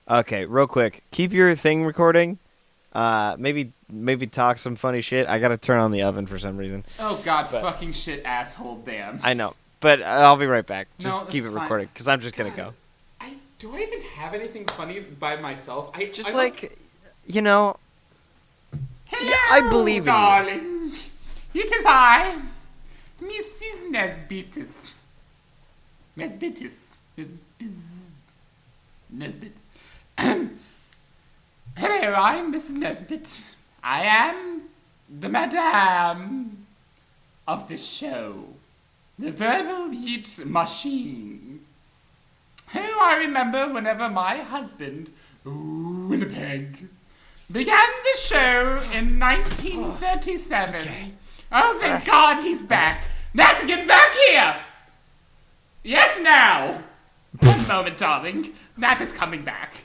Okay, real quick. Keep your thing recording. Maybe talk some funny shit. I gotta turn on the oven for some reason. Oh god, fucking shit, asshole, damn. I know, but I'll be right back. No, Just keep it that's fine. recording, because I'm just gonna go. Do I even have anything funny by myself? Hello, I believe in you. darling. It is I, Mrs. Nesbitis. Nesbit. Hello, I'm Miss Nesbit. I am the madame of the show. The verbal yeet machine. Who I remember whenever my husband, Winnipeg, began the show in 1937. Okay. Oh, thank God he's back. Now to get back here! Yes, now! One moment, darling. Nat is coming back.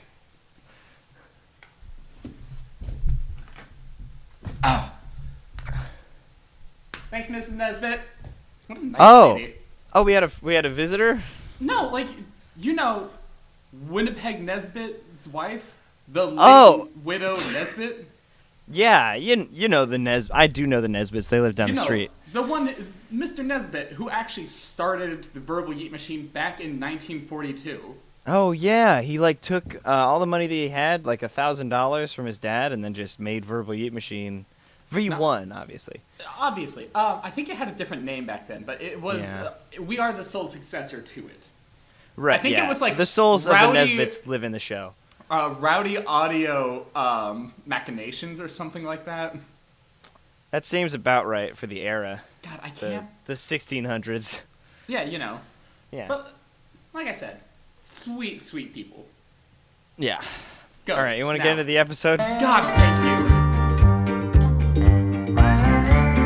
Oh. Thanks, Mrs. Nesbit. What a nice lady. Oh, we had a visitor? No, like, you know, Winnipeg Nesbit's wife? The lady widow Nesbit? Yeah, you know the I do know the Nesbits. They live down the street. The one, Mr. Nesbit, who actually started the Verbal Yeet Machine back in 1942. Oh, yeah. He, took all the money that he had, $1,000 from his dad, and then just made Verbal Yeet Machine V1, obviously. Obviously. I think it had a different name back then, but it was, we are the sole successor to it. Right, I think it was the souls of the Nesbits live in the show. Rowdy Audio Machinations or something like that. That seems about right for the era. God, I can't. The 1600s. Yeah, you know. Yeah. But, like I said, sweet, sweet people. Yeah. Ghosts. All right, you want to get into the episode? God, thank you.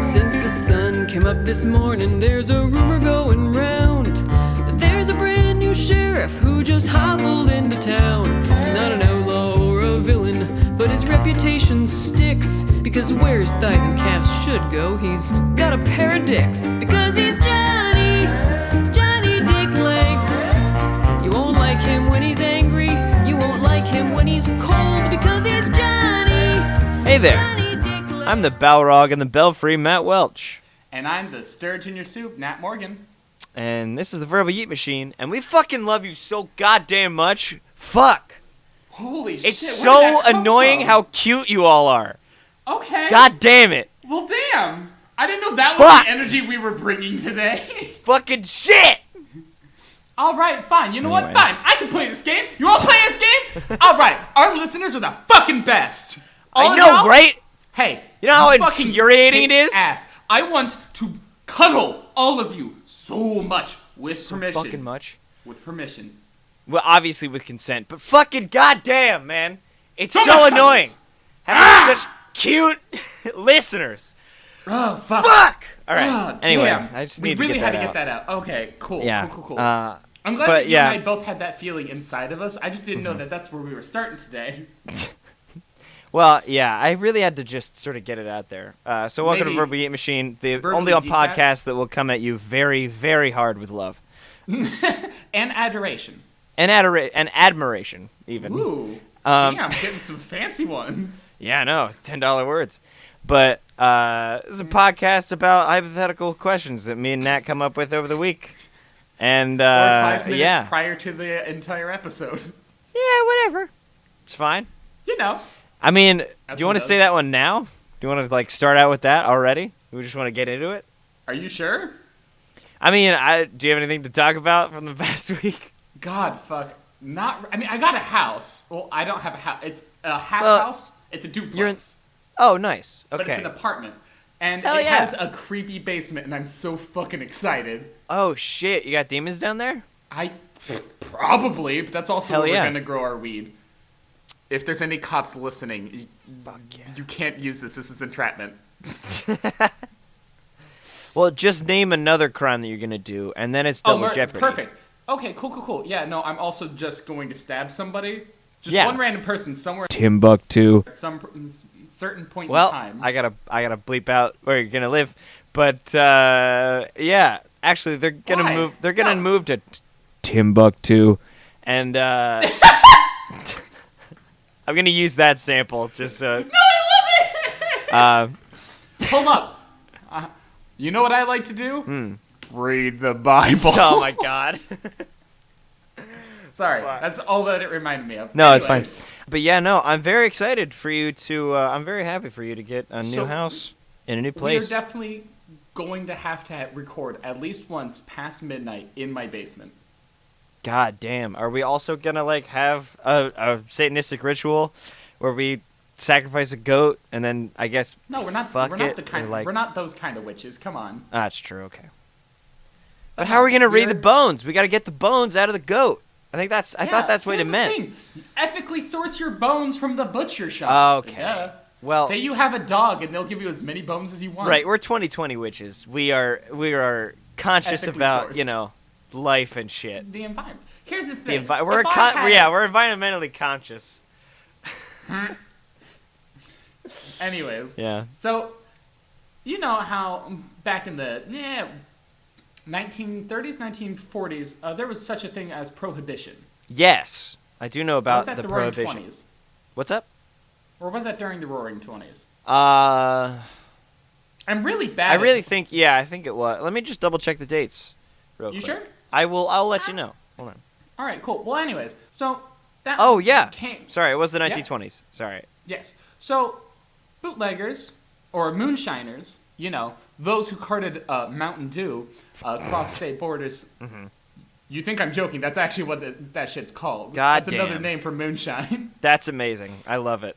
Since the sun came up this morning, there's a rumor going round that there's a brand new sheriff who just hobbled into town. He's not an outlaw or a villain, but his reputation sticks, because where his thighs and calves should go, he's got a pair of dicks. Because he's Johnny Dick Legs. You won't like him when he's angry, you won't like him when he's cold, because he's Johnny. Hey there. Johnny Dick Legs. I'm the Balrog and the Belfry, Matt Welch. And I'm the Sturge in your soup, Nat Morgan. And this is the Verbal Yeet Machine, and we fucking love you so goddamn much. Fuck. Holy shit. It's so annoying how cute you all are. Okay. God damn it. Well, damn. I didn't know that was the energy we were bringing today. Fucking shit. All right, fine. You know what? Anyway. Fine. I can play this game. You want to play this game? All right. Our listeners are the fucking best. I know, right? Hey. You know how fucking infuriating it is? Ass. I want to cuddle all of you so much with permission. Fucking much. With permission. Well, obviously with consent, but fucking goddamn, man. It's So so much annoying. cuddles. Having such cute listeners. Oh, fuck. All right. Oh, anyway, damn. I just we need really to get had that to out. get that out. Okay, cool. Yeah. Cool. I'm I'm glad but that you yeah. and I both had that feeling inside of us. I just didn't know that that's where we were starting today. Well, yeah, I really had to just sort of get it out there. So welcome Maybe to Verbal Yeet Machine, the verbally only on yeet that? podcast that will come at you very, very hard with love. And adoration. And admiration, even. Ooh. Um, Damn, getting some fancy ones. Yeah, I know. It's $10 words. But this is a podcast about hypothetical questions that me and Nat come up with over the week. And, Or 5 minutes yeah. prior to the entire episode. Yeah, whatever. It's fine. You know. I mean, do That's you what want it to say does. that one now? Do you want to, start out with that already? We just want to get into it? Are you sure? I mean, do you have anything to talk about from the past week? God, fuck. I got a house. Well, I don't have a house. It's a half house. It's a duplex. Oh, nice. Okay. But it's an apartment. And Hell it yeah. has a creepy basement, and I'm so fucking excited. Oh, shit. You got demons down there? Probably, but that's also Hell where yeah. we're gonna grow our weed. If there's any cops listening, Fuck yeah. you can't use this. This is entrapment. Well, just name another crime that you're going to do, and then it's double jeopardy. Perfect. Okay, cool. Yeah, no, I'm also just going to stab somebody. Just Yeah. one random person somewhere Timbuktu. at some certain point Well, in time. I gotta bleep out where you're gonna live, but yeah, actually they're gonna Why? move. They're gonna No. move to Timbuktu, and I'm gonna use that sample. Just No, I love it. Hold up. You know what I like to do? Read the Bible. Oh my god. Sorry, that's all that it reminded me of. No, Anyways. it's fine. But yeah, no, I'm very excited for you to. I'm very happy for you to get a new house in a new place. We're definitely going to have to record at least once past midnight in my basement. God damn. Are we also gonna like have a Satanistic ritual where we sacrifice a goat and then I guess No, we're not. fuck We're not it, the kind. or, like- We're not those kind of witches. Come on. that's true. Okay. But how are we gonna read the bones? We gotta get the bones out of the goat. I thought that's what it meant. Thing. Ethically source your bones from the butcher shop. Okay. Yeah. Well, Say you have a dog and they'll give you as many bones as you want. right. We're 2020 witches. We are conscious Ethically about sourced. life and shit. The environment. Here's the thing. We're environmentally conscious. Anyways. Yeah. So, you know how back in the 1930s, 1940s, there was such a thing as prohibition. Yes, I do know Or about was that the the prohibition. Roaring 20s? What's up? Or was that during the Roaring 20s? I'm really bad. I really think I think it was. Let me just double check the dates. Real You quick. sure? I'll let you know. Hold on. All right, cool. Well, anyways, so that. Oh yeah. Came, Sorry, it was the 1920s. Sorry. Yes. So, bootleggers or moonshiners, those who carted Mountain Dew across state borders. Mm-hmm. You think I'm joking? That's actually what that shit's called. God That's another damn. name for moonshine. That's amazing. I love it.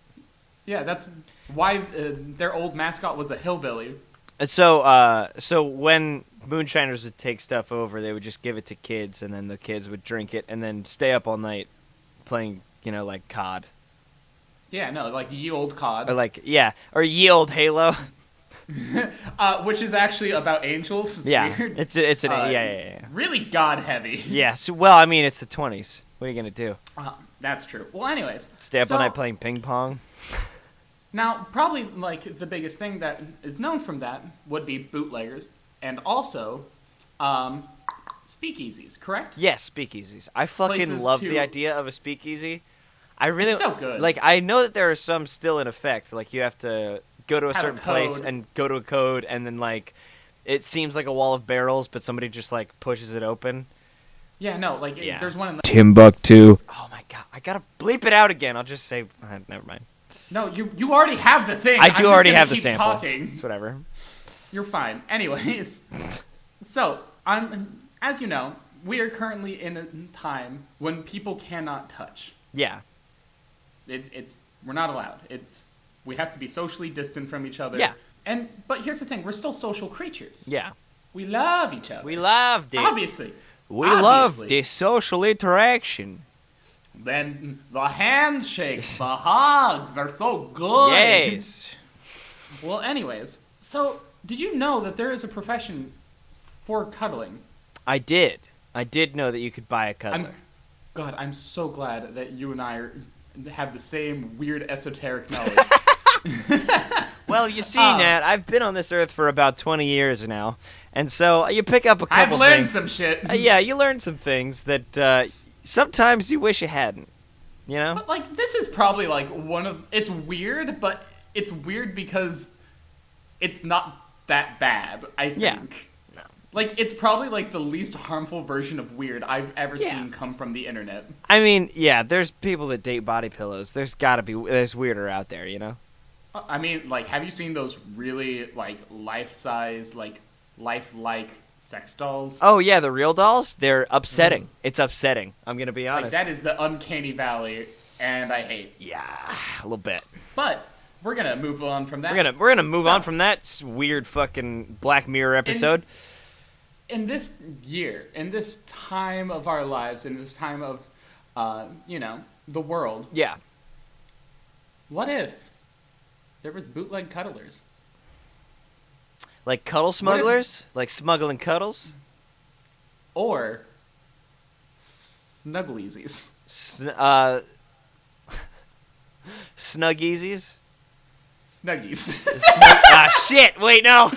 Yeah, that's why their old mascot was a hillbilly. And so when moonshiners would take stuff over, they would just give it to kids, and then the kids would drink it, and then stay up all night playing, like COD. Yeah, no, like ye old cod. Or ye old Halo. Which is actually about angels. It's Yeah, weird. it's an yeah. Really god heavy. Yeah. So, well, I mean, it's the 20s. What are you gonna do? That's true. Well, anyways. Stay up all night playing ping pong? Now, probably like the biggest thing that is known from that would be bootleggers and also speakeasies, correct? Yes, speakeasies. I fucking Places love to- the idea of a speakeasy. I really It's so good. Like, I know that there are some still in effect. Like, you have to go to a Have a certain place code. and go to a code, and then like it seems like a wall of barrels, but somebody just like pushes it open. Yeah, no, like Yeah. there's one in the... Timbuktu. Oh my god, I gotta bleep it out again. I'll just say, never mind. No, you already have the thing. I I'm do just already gonna have the keep sample. Talking. It's whatever. You're fine. Anyways, so as you know, we are currently in a time when people cannot touch. Yeah. We're not allowed. We have to be socially distant from each other. Yeah. But here's the thing: we're still social creatures. Yeah. We love each other. We loved it. Obviously. We love Obviously. the social interaction. Then the handshakes, the hugs, they're so good. Yes. Well, anyways, so did you know that there is a profession for cuddling? I did. I did know that you could buy a cuddler. I'm so glad that you and I have the same weird esoteric knowledge. Well, you see, Nat, I've been on this earth for about 20 years now, and so you pick up a couple I've learned things. some shit. Yeah, you learn some things that sometimes you wish you hadn't. You know? But, like, this is probably, like, it's weird, but it's weird because it's not that bad, I think. Yeah. No. Like, it's probably, like, the least harmful version of weird I've ever seen come from the internet. I mean, yeah, there's people that date body pillows. There's weirder out there, you know? I mean, like, have you seen those really, like, life-size, like, lifelike sex dolls? Oh, yeah, the real dolls? They're upsetting. It's upsetting. I'm going to be honest. Like, that is the uncanny valley, and I hate. Yeah, a little bit. But we're going to move on from that. We're gonna move on from that weird fucking Black Mirror episode. In this year, in this time of our lives, in this time of, the world, Yeah. what if there was bootleg cuddlers? Like cuddle smugglers? Like smuggling cuddles? Or snuggliesies? Snuggiesies? Snuggies. Shit! Wait, no!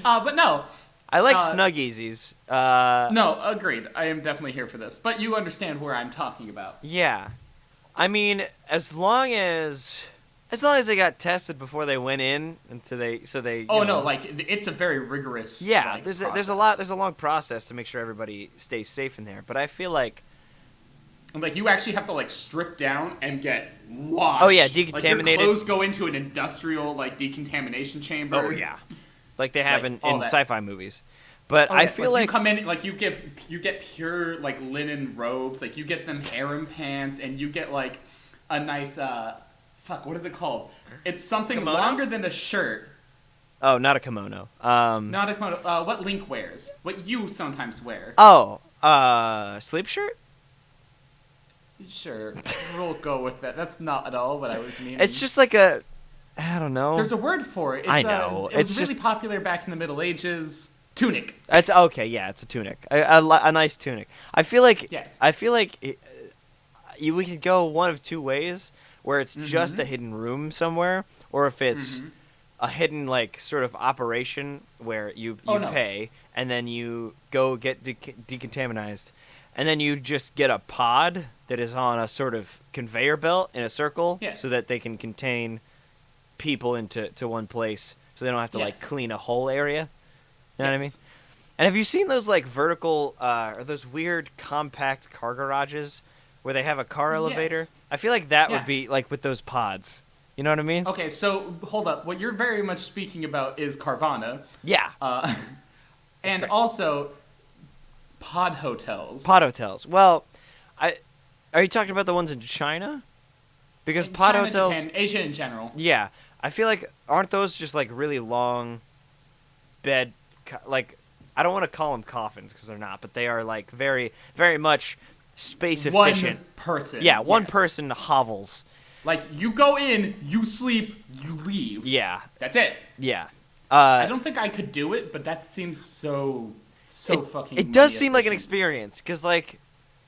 But no, I like Snuggiesies. No, agreed. I am definitely here for this. But you understand where I'm talking about. Yeah. I mean, as long as they got tested before they went in, Oh no, like it's a very rigorous. Yeah, like, there's a long process to make sure everybody stays safe in there. But I feel like you actually have to like strip down and get washed. Oh yeah, decontaminated. Like your clothes go into an industrial like decontamination chamber. Oh yeah, like they have Like, in sci-fi movies. But Oh, I yes, feel like like you come in, like you get pure like linen robes, like you get them harem pants, and you get like a nice what is it called? It's something Kimono? longer than a shirt. oh, not a kimono. Not a kimono. What Link wears. What you sometimes wear. Oh, sleep shirt. Sure, we'll go with that. That's not at all what I was meaning. It's just like I don't know. There's a word for it. It's, I know. It was It's really just- popular back in the Middle Ages. Tunic. It's okay. Yeah, it's a tunic. A nice tunic. I feel like Yes. we could go one of two ways, where it's just Mm-hmm. a hidden room somewhere, or if it's a hidden like sort of operation where you Oh, no. pay and then you go get decontaminized, and then you just get a pod that is on a sort of conveyor belt in a circle, Yes. so that they can contain people into one place, so they don't have to like Yes. clean a whole area. You know what I mean? Yes. And have you seen those like vertical or those weird compact car garages where they have a car elevator? Yes. I feel like that Yeah. would be like with those pods. You know what I mean? Okay, so hold up. What you're very much speaking about is Carvana, Yeah. and great. also pod hotels. Pod hotels. Well, are you talking about the ones in China? Because In pod China, hotels. Japan, Asia in general. Yeah, I feel like aren't those just like really long bed? Like I don't want to call them coffins because they're not, but they are like very, very much space efficient. One person. Yeah, one yes. person hovels. Like you go in, you sleep, you leave. Yeah, That's it. yeah. I don't think I could do it, but that seems so fucking. It does money seem like an efficient. experience, because like,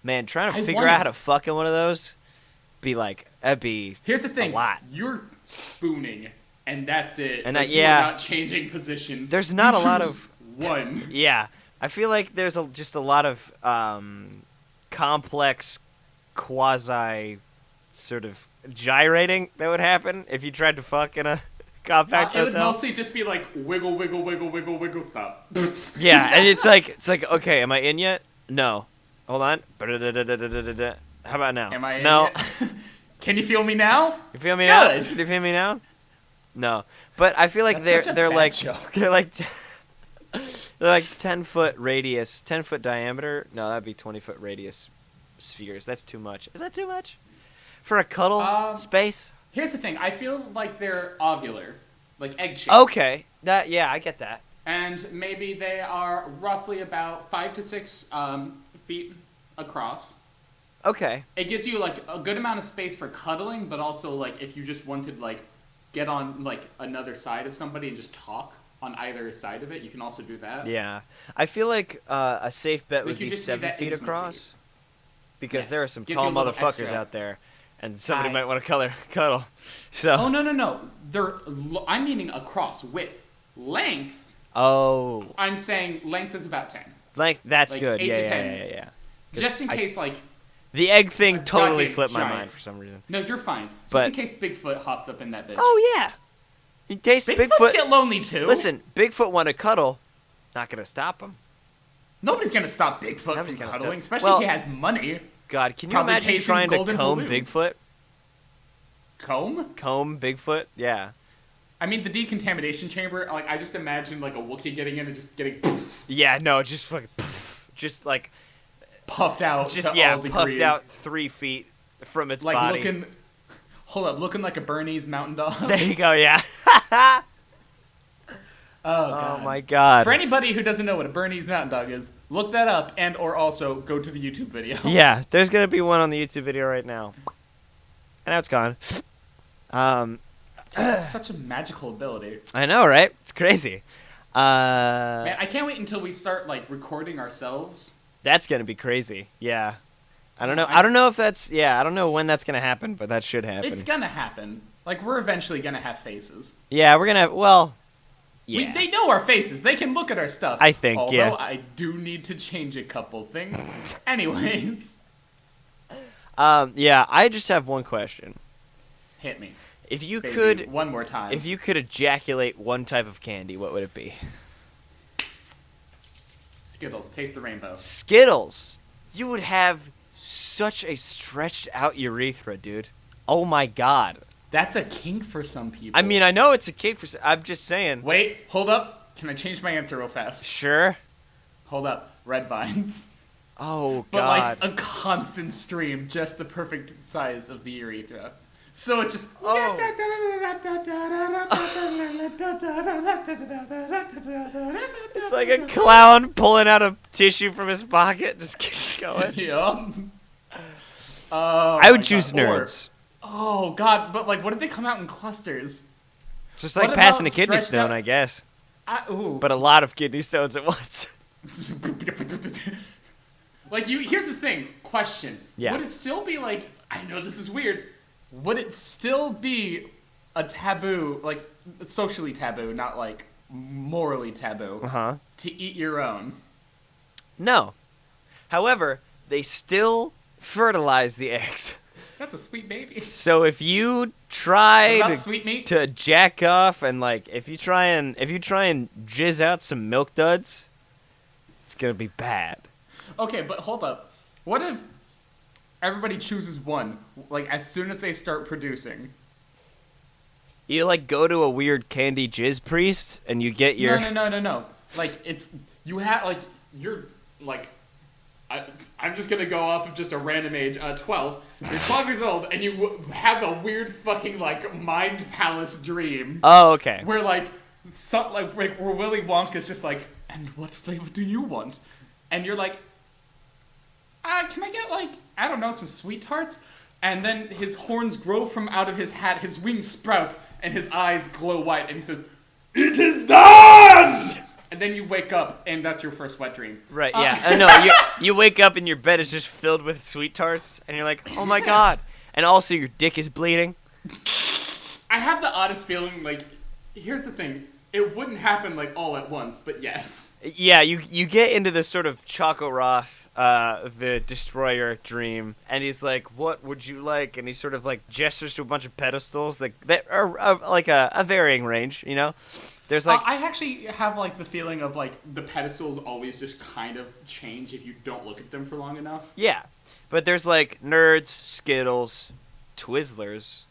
man, trying to I figure wanna- out how to fuck in one of those, that'd be Here's the thing. a lot. You're spooning, and that's it. And like, that- yeah. You're not changing positions. There's not You a lot choose of- one. Yeah, I feel like there's just a lot of complex, quasi, sort of gyrating that would happen if you tried to fuck in a compact It would hotel. mostly just be like wiggle, wiggle, wiggle, wiggle, wiggle, stop. Yeah, and it's like okay, am I in yet? No. Hold on. How about now? Am I in No. yet? Can you feel me now? You feel me now? Good. Can you feel me now? No. But I feel like That's such a they're bad like joke. they're like 10-foot radius, 10-foot diameter. No, that'd be 20-foot radius spheres. That's too much. Is that too much for a cuddle space? Here's the thing. I feel like they're ovular, like egg shaped. Okay. Yeah, I get that. And maybe they are roughly about 5 to 6 feet across. Okay. It gives you like a good amount of space for cuddling, but also like if you just wanted like get on like another side of somebody and just talk on either side of it, you can also do that. Yeah. I feel like a safe bet Like, would you be just need 7 that feet intimacy. across. Because Yes. there are some Gives tall you a little motherfuckers extra. out there, and somebody I- might want to cuddle. So. Oh no. I'm meaning across width. Length. Oh. I'm saying length is about 10. Like that's Like good. 8 Yeah, to yeah, 10. yeah, yeah. 'Cause Just in I- case like The egg thing a totally goddamn slipped my giant. mind for some reason. No, you're fine. Just But- in case Bigfoot hops up in that bitch. Oh yeah. In case Bigfoots Bigfoot. get lonely too. Listen, Bigfoot want to cuddle. Not gonna stop him. Nobody's gonna stop Bigfoot Nobody's from gonna cuddling, stop- especially well- if he has money. God, can you Probably imagine chasing trying to golden comb balloons. Bigfoot? Comb? Comb Bigfoot? Yeah. I mean, the decontamination chamber. Like, I just imagine like a Wookiee getting in and just getting Yeah. No, just fucking. Just like. puffed out. Just to yeah, all puffed degrees. out 3 feet from its Like body. looking. Hold up, looking like a Bernese mountain dog. There you go. Yeah. Oh Oh god. my God. For anybody who doesn't know what a Bernese mountain dog is, look that up and or also go to the YouTube video. Yeah, there's gonna be one on the YouTube video right now. And now it's gone. That's such a magical ability. I know, right? It's crazy. Man, I can't wait until we start like recording ourselves. That's gonna be crazy. Yeah. I don't know. I don't know if that's. Yeah, I don't know when that's gonna happen, but that should happen. It's gonna happen. Like we're eventually gonna have faces. Yeah, we're gonna. Well, Yeah. They know our faces. They can look at our stuff. I think, Although yeah. I do need to change a couple things. Anyways. Yeah, I just have one question. Hit me. If you Baby, could one more time. If you could ejaculate one type of candy, what would it be? Skittles, taste the rainbow. Skittles. You would have such a stretched out urethra, dude. Oh my god. That's a kink for some people. I mean, I know it's a cake for. I'm just saying. Wait, hold up. Can I change my answer real fast? Sure. Hold up. Red vines. Oh But god. like a constant stream, just the perfect size of the urethra. So it's just. Oh. It's like a clown pulling out a tissue from his pocket. Just keeps going. Yeah. Oh, I would my choose God. Or- nerds. oh god, but like, what if they come out in clusters? Just What like passing a about kidney stretched stone, out- I guess. Ooh. But a lot of kidney stones at once. Like here's the thing. Question. Yeah. Would it still be like? I know this is weird. Would it still be a taboo, like socially taboo, not like morally taboo, Uh-huh. to eat your own? No. However, they still fertilize the eggs. That's a sweet baby. So if you try What about to, sweet meat? to jack off and like if you try and jizz out some milk duds, it's gonna be bad. Okay, but hold up. What if everybody chooses one, like as soon as they start producing? You like go to a weird candy jizz priest and you get your No. Like it's you have like you're like I'm just gonna go off of just a random age. 12. You're 12 years old and you have a weird fucking like mind palace dream Oh, okay. where like some like where Willy Wonka's just like, and what flavor do you want? And you're like, can I get like I don't know some sweet tarts? And then his horns grow from out of his hat, his wings sprout, and his eyes glow white, and he says, "It is done!" And then you wake up, and that's your first wet dream. Right, yeah. No, you wake up and your bed is just filled with sweet tarts and you're like, "Oh my god." And also your dick is bleeding. I have the oddest feeling, like, here's the thing. It wouldn't happen, like, all at once, but yes. Yeah, you get into this sort of Choco Roth, the Destroyer dream, and he's like, "What would you like?" And he sort of like gestures to a bunch of pedestals that are like a varying range, you know. There's like I actually have, like, the feeling of, like, the pedestals always just kind of change if you don't look at them for long enough. yeah, but there's like Nerds, Skittles, Twizzlers,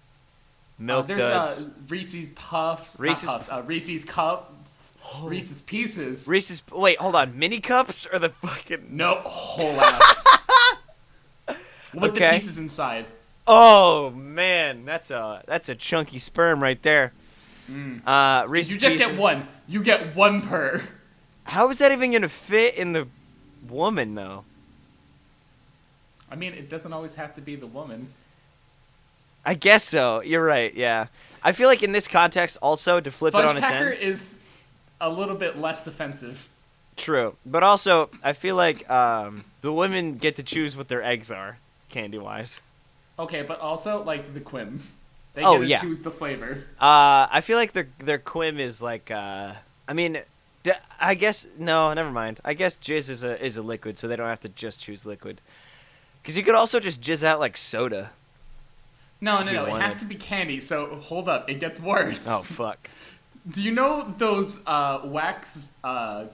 Milk There's Duds, Reese's Puffs, Reese's- not Puffs, Reese's Cups, Reese's Pieces. Reese's. Wait, hold on. Mini cups or the fucking? No, whole ass. With the Okay. pieces inside. Oh man, that's a chunky sperm right there. Reese's You just get Pieces. one. You get one per. How is that even gonna fit in the woman though? I mean, it doesn't always have to be the woman. I guess so. You're right. Yeah. I feel like in this context, also to flip it Fudge on its Packer end. is a little bit less offensive. True, but also I feel like the women get to choose what their eggs are, candy wise. Okay, but also, like, the Quim. They Oh, get to yeah. choose the flavor. I feel like their quim is like. I mean, I guess no. Never mind. I guess jizz is a liquid, so they don't have to just choose liquid. Because you could also just jizz out like soda. No, If you it want has it. to be candy, so hold up. It gets worse. Oh fuck. Do you know those wax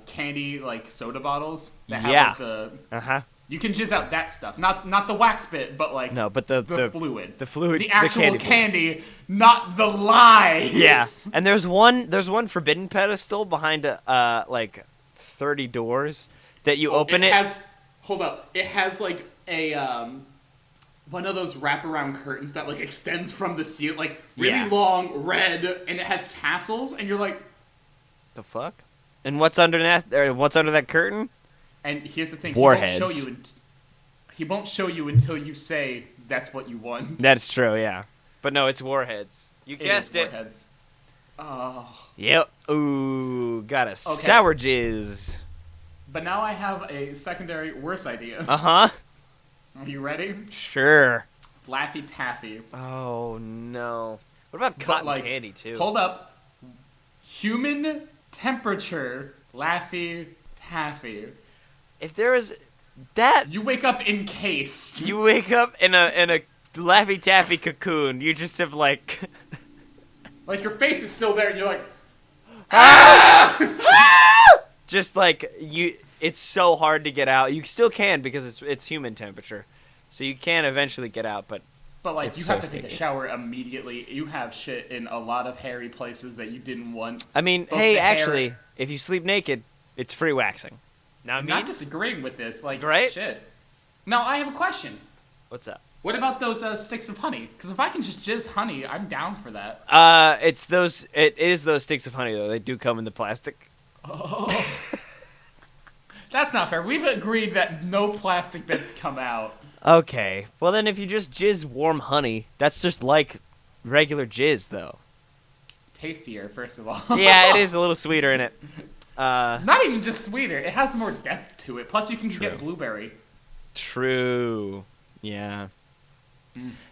candy, like, soda bottles? That have, Yeah. like, the... Uh huh. You can jizz out that stuff. Not the wax bit, but, like, No, but the fluid. the fluid, The actual the candy, not the lies. Yeah, and there's one forbidden pedestal behind like 30 doors that you open it. Hold up. It has, like, a, one of those wraparound curtains that, like, extends from the ceiling, like, really Yeah. long, red, and it has tassels, and you're like... The fuck? And what's under that? Or what's under that curtain? And here's the thing. Warheads. He won't show you until you say that's what you want. That's true. Yeah, but no, it's warheads. You It is guessed it. Warheads. Oh. Yep. Ooh, got a sour jizz. But now I have a secondary worse idea. Uh huh. Are you ready? Sure. Laffy Taffy. Oh no. What about But, cotton like, candy too? Hold up. Human temperature, Laffy Taffy. If there is that, You wake up encased. you wake up in a Laffy Taffy cocoon. You just have like, Like your face is still there, and you're like, just like you. It's so hard to get out. You still can because it's human temperature, so you can eventually get out. But but it's you so have to take a sticky. shower immediately. You have shit in a lot of hairy places that you didn't want. I mean, Both hey, the hair- actually, if you sleep naked, it's free waxing. Now, I'm not disagreeing with this. Like, Right? shit. Now I have a question. What's up? What about those sticks of honey? Because if I can just jizz honey, I'm down for that. It's those. It is those sticks of honey though. They do come in the plastic. Oh. That's not fair. We've agreed that no plastic bits come out. Okay. Well, then if you just jizz warm honey, that's just like regular jizz though. Tastier, first of all. Yeah, it is a little sweeter in it. Not even just sweeter. It has more depth to it. Plus, you can True. get blueberry. True. Yeah.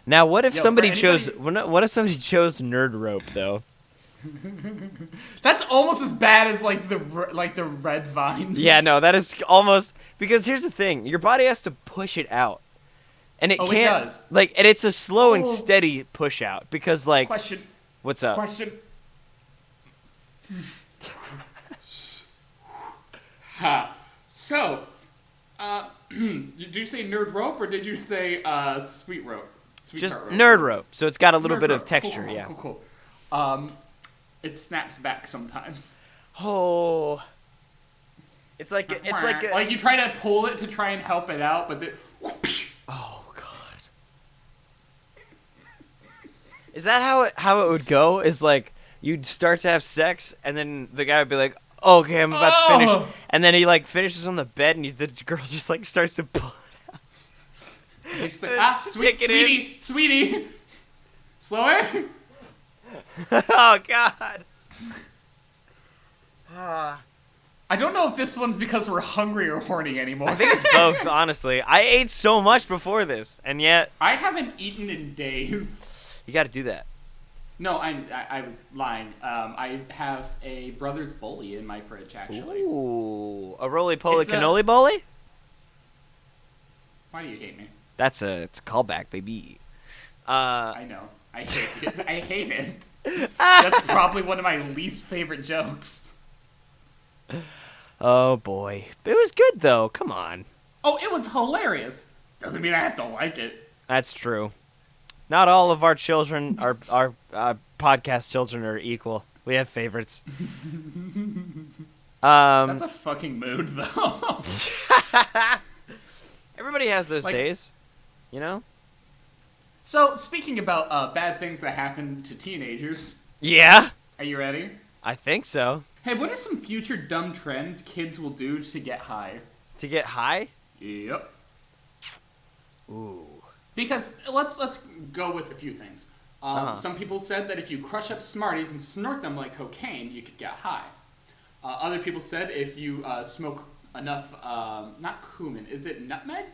Now, what if Yo, somebody for chose? anybody- What if somebody chose nerd rope though? That's almost as bad as like the red vines. Yeah, no, that is almost because here's the thing: your body has to push it out, and it Oh, it can't. does. Like, and it's a slow and Oh. steady push out because, like, Question. what's up? Question. Ha. So, did you say nerd rope or did you say sweet rope? Just Sweetheart rope? nerd rope, so it's got a little Nerd bit rope. of texture. Cool, Yeah. cool. It snaps back sometimes. Oh. It's like like you try to pull it to try and help it out, but then. Oh god. Is that how it would go? Is like you'd start to have sex and then the guy would be like, "Okay, I'm about to finish," Oh. and then he like finishes on the bed and the girl just like starts to pull. It's like, Stick it in. sweetie. Slower. Oh god. I don't know if this one's because we're hungry or horny anymore. I think it's both, honestly. I ate so much before this, and yet I haven't eaten in days. you got to do that. No, I was lying. I have a Brothers Bully in my fridge, actually. Ooh, a roly-poly It's a- cannoli bully? Why do you hate me? It's a callback, baby. I know. I hate it. I hate it. That's probably one of my least favorite jokes. Oh boy, it was good though. Come on, Oh, it was hilarious. Doesn't mean I have to like it. that's true. Not all of our children, our podcast children, are equal. We have favorites. That's a fucking mood, though. Everybody has those Like- days, you know. So, speaking about bad things that happen to teenagers, Yeah, are you ready? I think so. Hey, what are some future dumb trends kids will do to get high? To get high. Yep. Ooh. Because let's go with a few things. Uh-huh. Some people said that if you crush up Smarties and snort them like cocaine, you could get high. Other people said if you smoke enough, not cumin, is it nutmeg?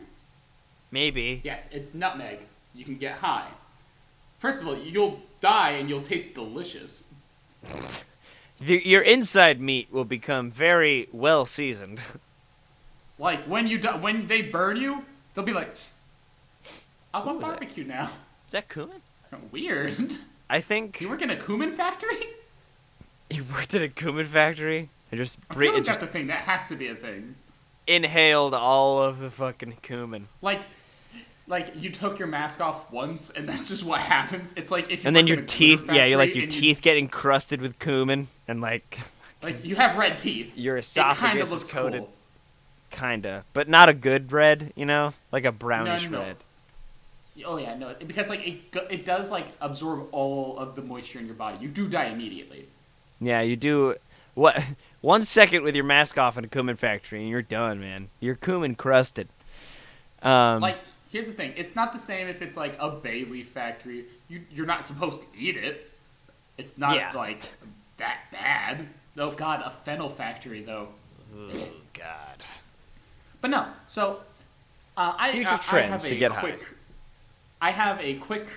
Maybe. Yes, it's nutmeg. You can get high. First of all, you'll die and you'll taste delicious. Your inside meat will become very well seasoned. Like when when they burn you, they'll be like, "I want was that? barbecue now." Is that cumin? Weird. I think You work in a cumin factory? you worked at a cumin factory and just I feel like just that's a thing. That has to be a thing. inhaled all of the fucking cumin. Like you took your mask off once, and that's just what happens. It's like if you And then work your in a teeth, cumin yeah, you're like factory your and teeth get encrusted with cumin and like you have red teeth. your It kind esophagus of is looks coated. cool. Kinda, but not a good red, you know, like a brownish No. red. Oh yeah, no, because like it does like absorb all of the moisture in your body. You do die immediately. Yeah, you do what 1 second with your mask off in a cumin factory and you're done, man. You're cumin crusted. Like here's the thing: it's not the same if it's like a bay leaf factory. You're not supposed to eat it. It's not Yeah. like that bad. Oh god, a fennel factory though. Oh God. But no, so Future I trends have to a get quick, I have a quick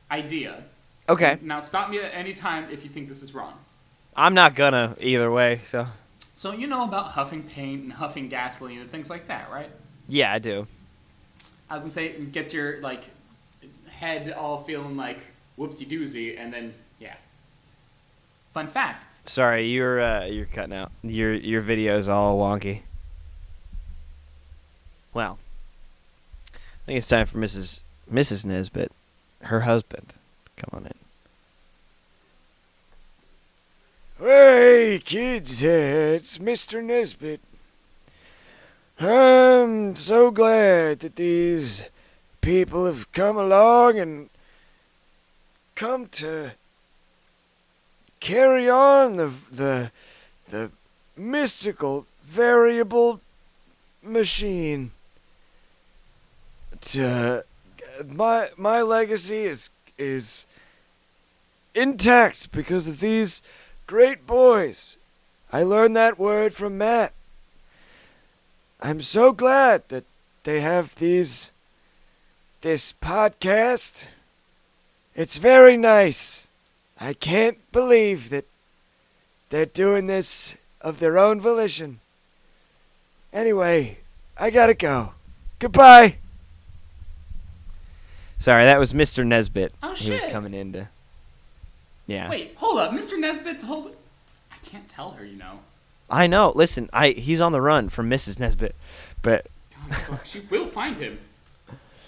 idea. Okay. Now stop me at any time if you think this is wrong. I'm not gonna either way. So So you know about huffing paint and huffing gasoline and things like that, right? yeah, I do. I was gonna say it gets your like head all feeling like whoopsie doozy, and then yeah. Fun fact. Sorry, you're cutting out. Your video is all wonky. Well, I think it's time for Mrs. Nesbit, her husband. Come on in. Hey, kids, it's Mr. Nesbit. I'm so glad that these people have come along and come to carry on the mystical variable machine. My legacy is intact because of these great boys. I learned that word from Matt. I'm so glad that they have this podcast. It's very nice. I can't believe that they're doing this of their own volition. Anyway, I gotta go. Goodbye. Sorry, that was Mr. Nesbit. Oh, He was shit. coming in to. Yeah. Wait, hold up, Mr. Nesbit's hold. I can't tell her, you know. I know. Listen, he's on the run from Mrs. Nesbit, but God, fuck, she will find him.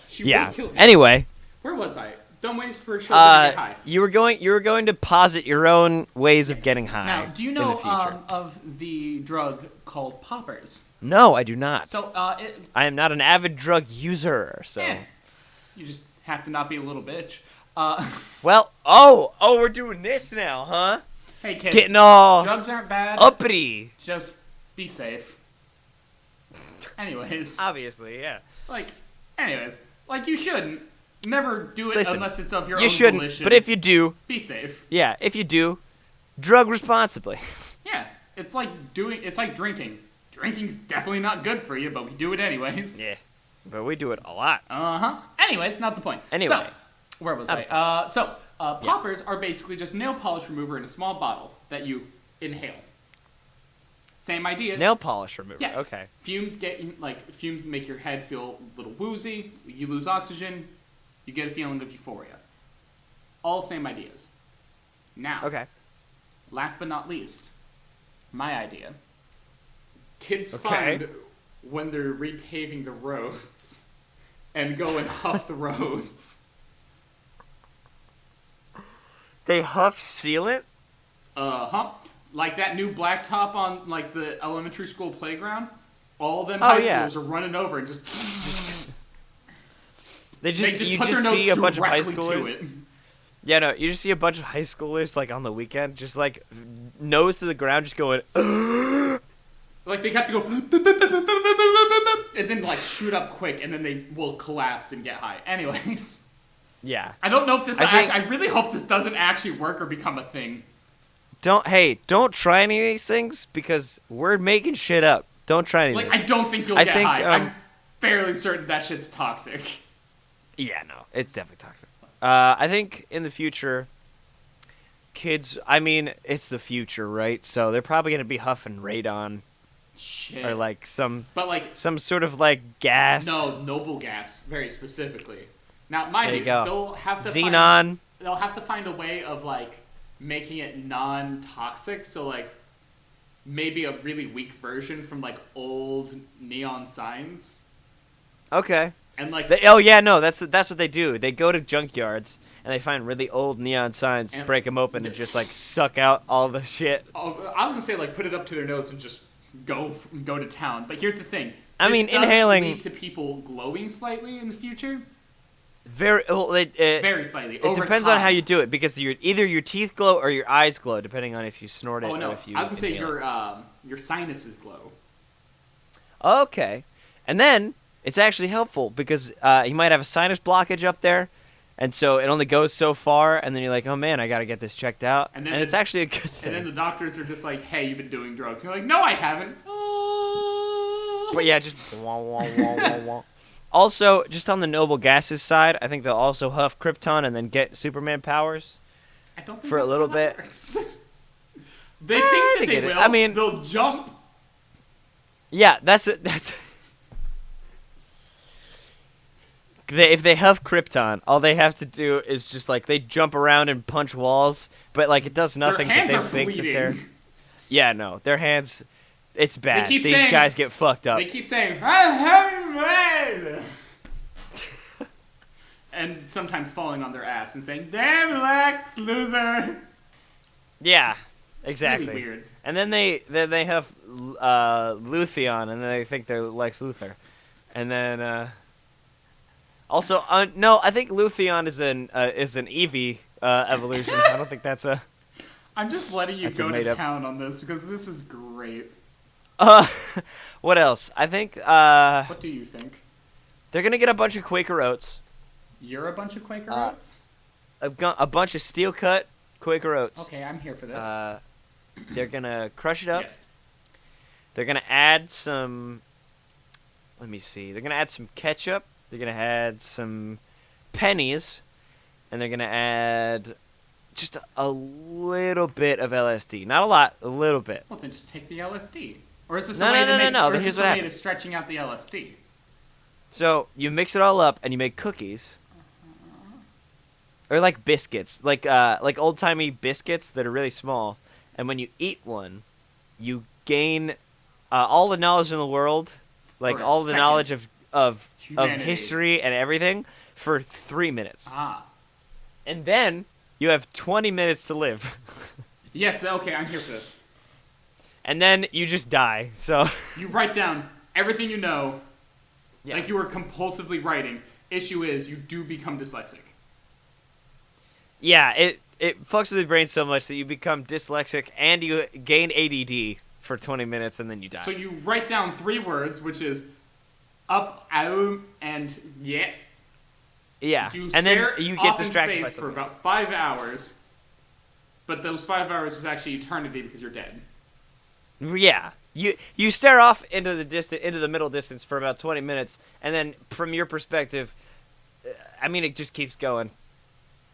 She yeah. will kill him. Anyway, Where was I? Dumb ways for children to get high. you were going to posit your own ways of getting high. Now, do you in know the future. of the drug called poppers? No, I do not. So, I am not an avid drug user, so. you just have to not be a little bitch. Well, we're doing this now, huh? Hey kids, Getting all drugs aren't bad. uppity. Just be safe. Anyways, Obviously, yeah. like you shouldn't. Never do it Listen, unless it's of your You own shouldn't, volition. but if you do, be safe. yeah, if you do, drug responsibly. Yeah, it's like drinking. Drinking's definitely not good for you, but we do it anyways. Yeah, but we do it a lot. Anyways, not the point. Anyway. So, where was I? Poppers are basically just nail polish remover in a small bottle that you inhale. Same idea. Nail polish remover. Yes. Okay. Fumes make your head feel a little woozy. You lose oxygen. You get a feeling of euphoria. All same ideas. Now, Okay. last but not least, my idea. Kids Okay. find when they're repaving the roads and go and huff the roads. They huff sealant? Like that new blacktop on like the elementary school playground. All them Oh, high yeah. schoolers are running over and just They just you put just their nose see a bunch of high directly to schoolers. it. Yeah, no, you just see a bunch of high schoolers like on the weekend, just like nose to the ground, just going. Like they have to go and then like shoot up quick, and then they will collapse and get high. Anyways, Yeah. I don't know if this. I think- I really hope this doesn't actually work or become a thing. Don't try any of these things because we're making shit up. Don't try any of Like this. I don't think you'll I get think, high. I'm fairly certain that shit's toxic. Yeah, no, it's definitely toxic. I think in the future, kids. I mean, it's the future, right? So they're probably gonna be huffing radon Shit. or like some sort of like gas. No, noble gas, very specifically. Now, mind There you, you go. they'll have to Xenon. they'll have to find a way of like making it non-toxic. So like maybe a really weak version from like old neon signs. Okay. And like that's what they do. They go to junkyards and they find really old neon signs, And- break them open, and just like suck out all the shit. I was gonna say like put it up to their nose and just go to town. But here's the thing. I This mean, does inhaling- lead to people glowing slightly in the future. Very well. Very slightly. It over depends on how time. you do it because either your teeth glow or your eyes glow, depending on if you snort it Oh or no! if you. I was gonna say inhale it. your sinuses glow. Okay, and then it's actually helpful because you might have a sinus blockage up there, and so it only goes so far, and then you're like, oh man, I gotta get this checked out, And then it's actually a good thing. And then the doctors are just like, "Hey, you've been doing drugs." And you're like, "No, I haven't." But yeah, just wah, wah, wah, wah, wah. Also, just on the noble gases side, I think they'll also huff Krypton and then get Superman powers. I don't think For a that's little how that bit. works. They think that they they get it. will. I mean- they'll jump. Yeah, that's it. If they have Krypton, all they have to do is just like they jump around and punch walls, but like it does nothing. Their hands but are they think bleeding. that they're. Yeah, no, their hands. It's bad. keep These saying- guys get fucked up. They keep saying, "I'm having mad," and sometimes falling on their ass and saying, "Damn Lex Luthor." Yeah, It's exactly. really weird. And then they have Luthien, and then they think they're Lex Luthor, and then also no, I think Luthien is an Eevee evolution. I don't think that's a. I'm just letting you That's a go to made-up- town on this because this is great. What else? I think What do you think? they're gonna get a bunch of Quaker Oats, You're a bunch of Quaker Uh, Oats? a bunch of steel cut Quaker Oats. Okay, I'm here for this. They're gonna crush it up. Yes. They're gonna add some. Let me see. They're gonna add some ketchup. They're gonna add some pennies, and they're gonna add just a little bit of LSD. Not a lot, a little bit. Well, then just take the LSD. Or is this No, a way no, to no, make? no, Or is here's this what a way to happens. stretching out the LSD? So you mix it all up and you make cookies, or like biscuits, like old timey biscuits that are really small. And when you eat one, you gain all the knowledge in the world, like For a all the second. knowledge of Humanity. history and everything, for 3 minutes. Ah. And then you have 20 minutes to live. Yes. Okay, I'm here for this. And then you just die. So You write down everything you know, yeah. like you were compulsively writing. Issue is, you do become dyslexic. Yeah, it fucks with your brain so much that you become dyslexic and you gain ADD for 20 minutes and then you die. So you write down 3 words, which is up, out, and yeah. Yeah, You and then stare you off get in distracted by space for something about else. 5 hours, but those 5 hours is actually eternity because you're dead. Yeah, you stare off into the middle distance for about 20 minutes, and then from your perspective, I mean, it just keeps going.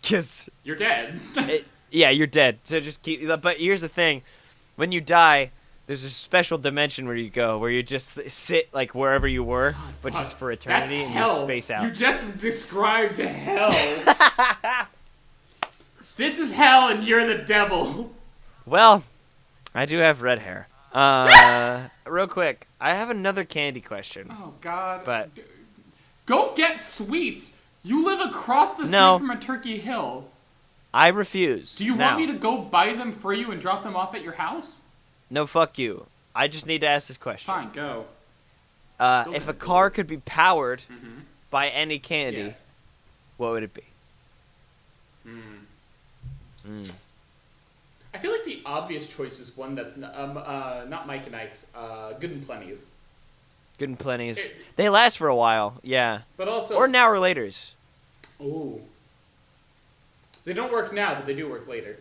Cause You're dead. yeah, you're dead. So just keep. But here's the thing: when you die, there's a special dimension where you go, where you just sit like wherever you were, but just for eternity, That's and hell. you space out. You just described hell. This is hell, and you're the devil. Well, I do have red hair. Real quick, I have another candy question. Oh God. But- Go get sweets. You live across the street No. from a Turkey Hill. I refuse. Do you Now. want me to go buy them for you and drop them off at your house? No, fuck you. I just need to ask this question. Fine, go. Still If a gonna do car it. could be powered Mm-hmm. by any candy, Yes. what would it be? I feel like the obvious choice is one that's not Mike and Ike's. Good and Plenty's. Good and Plenty's. It- They last for a while, yeah. But also. Or Now or Later's. Ooh. They don't work now, but they do work later.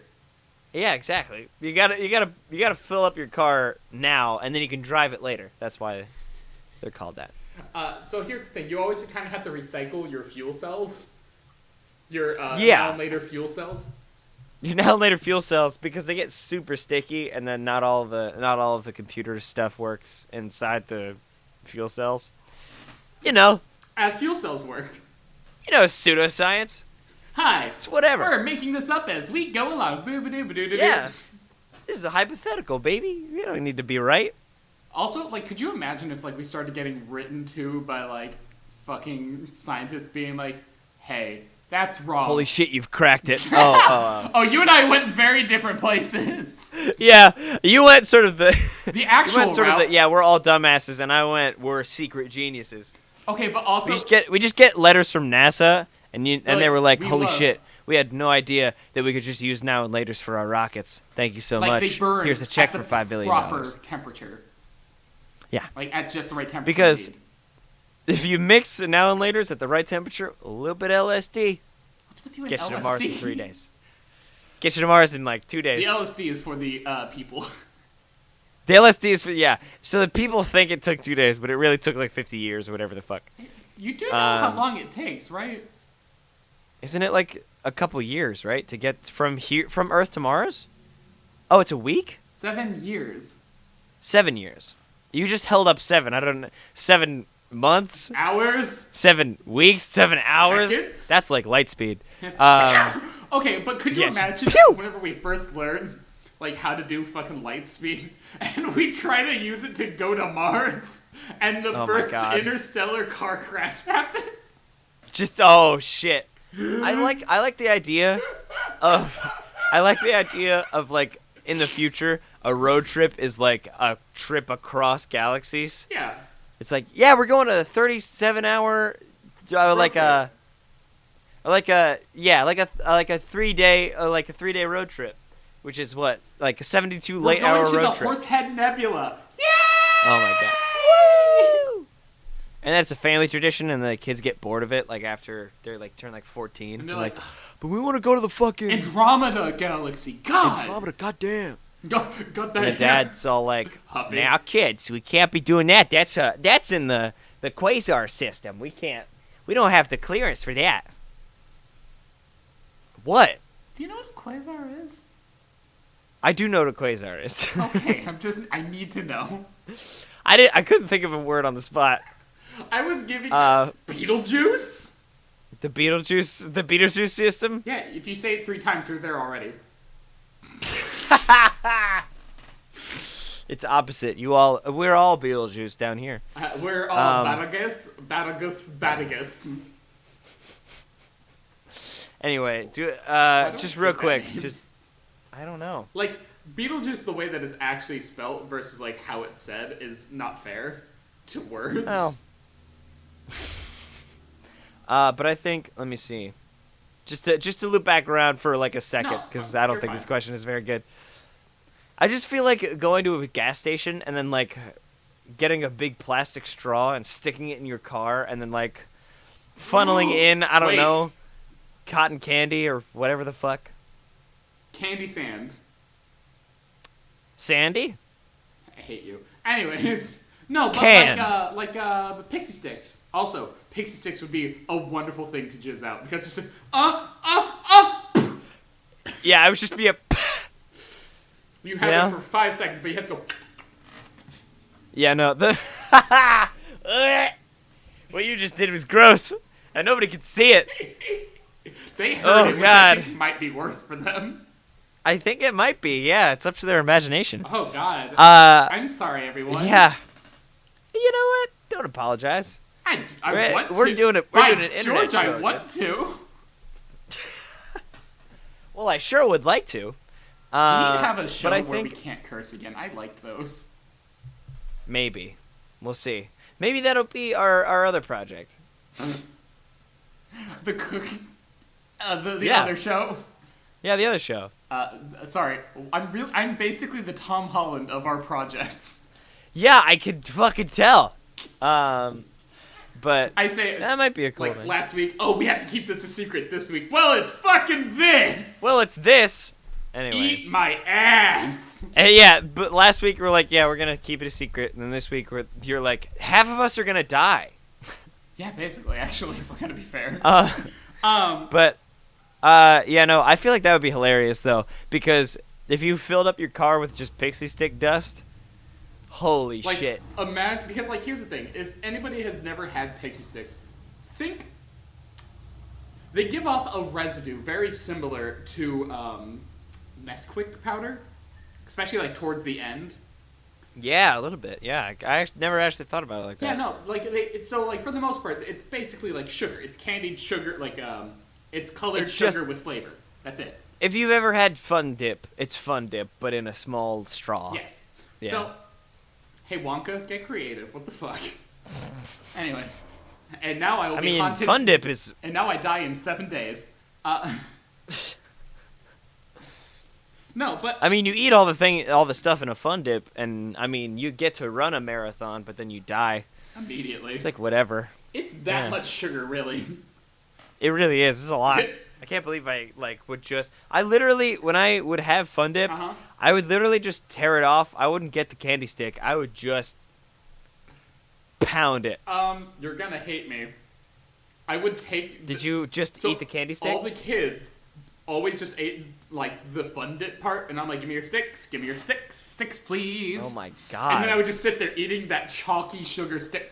Yeah, exactly. You gotta fill up your car now, and then you can drive it later. That's why they're called that. So here's the thing: you always kind of have to recycle your fuel cells. Your Yeah. now and later fuel cells. Your Now and Later fuel cells, because they get super sticky, and then not all of the computer stuff works inside the fuel cells. You know, As fuel cells work. pseudoscience. Hi. It's whatever. We're making this up as we go along. Boo-ba-doo-ba-doo-doo-doo. Yeah. This is a hypothetical, baby. You don't need to be right. Also, like, could you imagine if, like, we started getting written to by, like, fucking scientists being like, hey, that's wrong. Holy shit, you've cracked it. Oh, Oh, you and I went very different places. yeah. You went sort of the. The You actual went sort of route. the. Yeah, we're all dumbasses, and I went, we're secret geniuses. Okay, but also. We just get letters from NASA, and they like, were like, we holy love- shit. We had no idea that we could just use Now and Laters for our rockets. Thank you so like, much. they burn Here's a check at for the $5 billion. proper temperature. Yeah. Like, at just the right temperature. Because- indeed. If you mix Now and Laters at the right temperature, a little bit of LSD, What's with you and get you to LSD? Mars in 3 days. Get you to Mars in like 2 days. The LSD is for the people. The LSD is for, yeah. So the people think it took 2 days, but it really took like 50 years or whatever the fuck. You do know how Um, long it takes, right? Isn't it like a couple years, right? To get from Earth to Mars? Oh, it's a week? 7 years. 7 years. You just held up 7. I don't know. 7 months? Hours? 7 weeks? 7 hours? Seconds? That's like light speed. Okay, but could you Yes. imagine Pew! whenever we first learned like how to do fucking light speed, and we try to use it to go to Mars, and the Oh my first God. interstellar car crash happens? Just oh shit. I like the idea of like in the future a road trip is like a trip across galaxies. Yeah. It's like, yeah, we're going to a 37-hour like a 3-day road trip, which is what, like a 72 We're late hour going to road the trip. Horsehead Nebula. Yeah. Oh my god. Woo! And that's a family tradition, and the kids get bored of it like after they're like turn like 14. And they're like, But we want to go to the fucking Andromeda Galaxy. God. Andromeda. Goddamn. God that. And the dad's all like, Huffy. "Now, kids, we can't be doing that. That's in the quasar system. We don't have the clearance for that." What? Do you know what a quasar is? I do know what a quasar is. Okay, I need to know. I couldn't think of a word on the spot. I was giving Beetlejuice? The Beetlejuice system. Yeah, if you say it 3 times, you're there already. It's opposite. We're all Beetlejuice down here. We're all Badagus. Anyway, don't just get real that quick, name. just I don't know. Like, Beetlejuice, the way that it's actually spelt versus, like, how it's said is not fair to words. Oh. But I think, let me see, just to loop back around for like a second, because I don't you're think this fine. question is very good. I just feel like going to a gas station and then like getting a big plastic straw and sticking it in your car and then like funneling in, I don't Wait. know, cotton candy or whatever the fuck. Candy Sand. Sandy? I hate you. Anyways, no, but Canned. like Pixie Sticks. Also, Pixie Sticks would be a wonderful thing to jizz out because it's just Yeah, I would just be a. you have Yeah. it for 5 seconds, but you have to go. Yeah, no. What you just did was gross, and nobody could see it. They heard Oh, it, which God. I think might be worse for them. I think it might be. Yeah, it's up to their imagination. Oh God. Uh, I'm sorry, everyone. yeah. You know what? Don't apologize. I want we're to. doing it. By We're doing an internet George, show. I want to. Well, I sure would like to. We need to have a show but I where think we can't curse again. I like those. maybe we'll see. Maybe that'll be our other project. The cookie. The Yeah. other show. Yeah, the other show. Sorry, I'm basically the Tom Holland of our projects. Yeah, I could fucking tell. But I say that might be a cool like thing. last week. Oh, we have to keep this a secret this week. Well, it's fucking this. Well, it's this. Anyway. Eat my ass. Yeah, but last week we're like, yeah, we're gonna keep it a secret, and then this week you're like, half of us are gonna die. Yeah, basically. Actually, if we're gonna be fair. But yeah, no, I feel like that would be hilarious though, because if you filled up your car with just pixie stick dust, holy Like, shit. because like here's the thing: if anybody has never had pixie sticks, think they give off a residue very similar to Nesquik powder, especially like towards the end. Yeah, a little bit. Yeah, I never actually thought about it like that. Yeah, no, like so like for the most part, it's basically like sugar. It's candied sugar, like it's colored It's sugar just- with flavor. That's it. If you've ever had Fun Dip, it's Fun Dip, but in a small straw. Yes. Yeah. So, hey Wonka, get creative. What the fuck? Anyways, and now I will I be mean, haunted. Fun Dip is. And now I die in 7 days. No, but I mean, you eat all the stuff in a Fun Dip, and I mean, you get to run a marathon, but then you die. immediately. It's like whatever. It's that yeah. much sugar, really. It really is. This is a lot. I can't believe I would just. I literally, when I would have Fun Dip, Uh-huh. I would literally just tear it off. I wouldn't get the candy stick. I would just pound it. You're gonna hate me. I would take. Did you just so eat the candy stick? All the kids always just ate like the fun dip part, and I'm like, give me your sticks, please. Oh my god. And then I would just sit there eating that chalky sugar stick.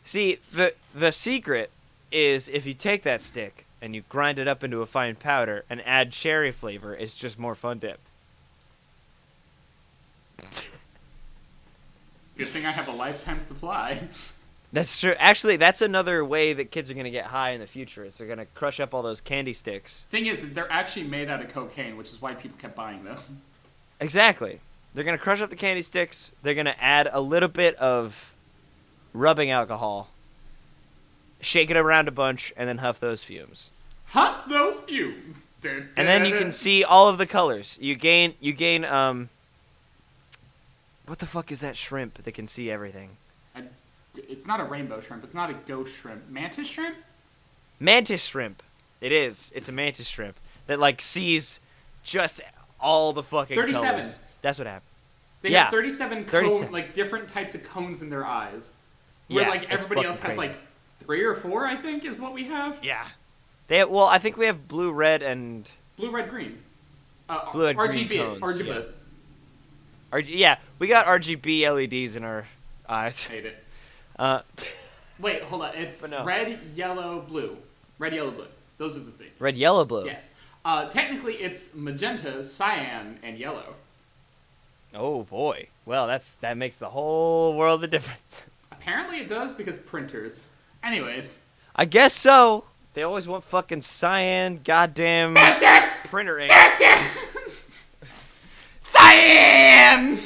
See, the secret is if you take that stick and you grind it up into a fine powder and add cherry flavor, it's just more fun dip. Good thing I have a lifetime supply. That's true. Actually, that's another way that kids are going to get high in the future is they're going to crush up all those candy sticks. Thing is, they're actually made out of cocaine, which is why people kept buying them. Exactly. They're going to crush up the candy sticks. They're going to add a little bit of rubbing alcohol, shake it around a bunch, and then huff those fumes. Huff those fumes. And then you can see all of the colors. You gain what the fuck is that shrimp that can see everything? It's not a rainbow shrimp. It's not a ghost shrimp. Mantis shrimp? Mantis shrimp. It is. It's a mantis shrimp that like sees just all the fucking 37. colors. That's what happened. They Yeah. have 37 like different types of cones in their eyes. Where Yeah, like it's everybody else fucking has like 3 or 4, I think, is what we have. Yeah. Well, I think we have blue, red, and Blue, red, green. Blue, red, RGB. green cones, RGB. yeah, we got RGB LEDs in our eyes. Hate it. Uh, Wait, hold on. It's But no. red, yellow, blue. Red, yellow, blue. Those are the things. red, yellow, blue. Yes. Technically, it's magenta, cyan, and yellow. Oh boy. Well, that makes the whole world of difference. Apparently it does because printers. Anyways. I guess so. They always want fucking cyan, goddamn printer ink. Cyan!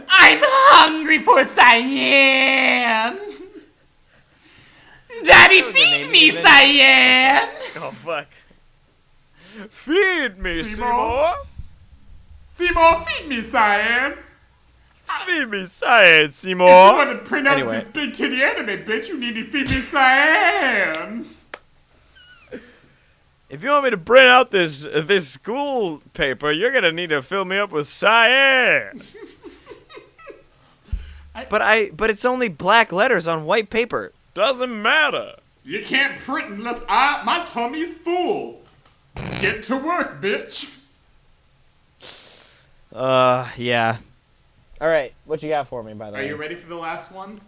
I'm hungry for cyan! Daddy, That was the feed name me of it. cyan! Oh fuck. Feed me, Seymour. Seymour, feed me cyan! Feed me cyan, If you Seymour. want to print out Anyway. this big titty anime, bitch, you need to feed me cyan! If you want me to print out this school paper, you're gonna need to fill me up with cyan. But it's only black letters on white paper. Doesn't matter. You can't print unless my tummy's full. Get to work, bitch. Yeah. All right, what you got for me, by the Are way? you ready for the last one?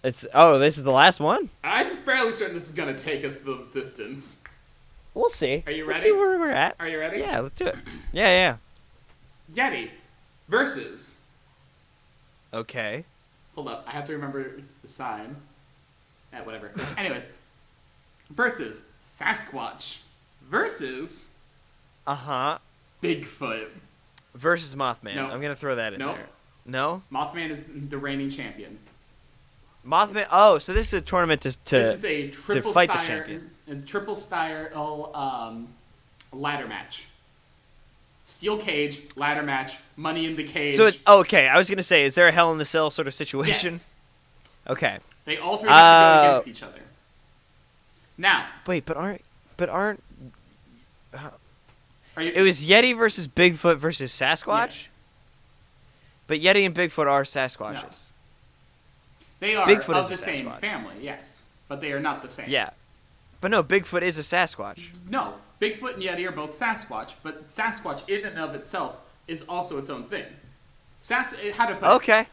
This is the last one. I'm fairly certain this is gonna take us the distance. We'll see. Are you We'll ready? see where we're at. Are you ready? Yeah, let's do it. Yeah. Yeti versus. Okay. Hold up, I have to remember the sign. Whatever. Anyways, versus Sasquatch versus Uh-huh. Bigfoot. Versus Mothman. No. I'm gonna throw that in Nope. there. No? Mothman is the reigning champion. Mothman. Oh, so this is a tournament This is a triple fight the style, champion. a triple style ladder match. Steel cage, ladder match, money in the cage. So okay, I was gonna say, is there a Hell in the Cell sort of situation? Yes. Okay. They all three have to go against each other. Now, Wait, but aren't are you? it was Yeti versus Bigfoot versus Sasquatch? Yes. But Yeti and Bigfoot are Sasquatches. They are Bigfoot of the is a same Sasquatch. family, yes, but they are not the same. Yeah. But no, Bigfoot is a Sasquatch. No, Bigfoot and Yeti are both Sasquatch, but Sasquatch in and of itself is also its own thing. How to put it? Okay.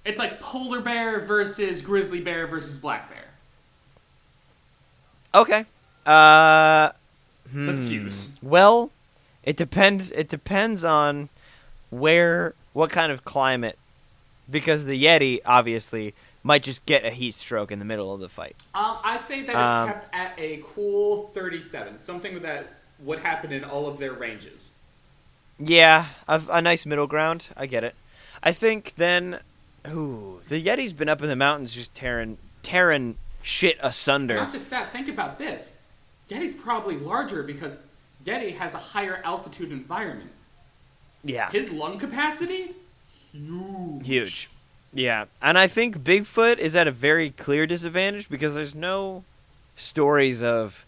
It's like polar bear versus grizzly bear versus black bear. Okay. Excuse. Well, it depends. It depends on what kind of climate, because the Yeti obviously might just get a heat stroke in the middle of the fight. I say that it's kept at a cool 37, something that would happen in all of their ranges. Yeah, a nice middle ground. I get it. I think then, the Yeti's been up in the mountains just tearing shit asunder. Not just that, think about this. Yeti's probably larger because Yeti has a higher altitude environment. Yeah. His lung capacity? Huge. Yeah. And I think Bigfoot is at a very clear disadvantage because there's no stories of,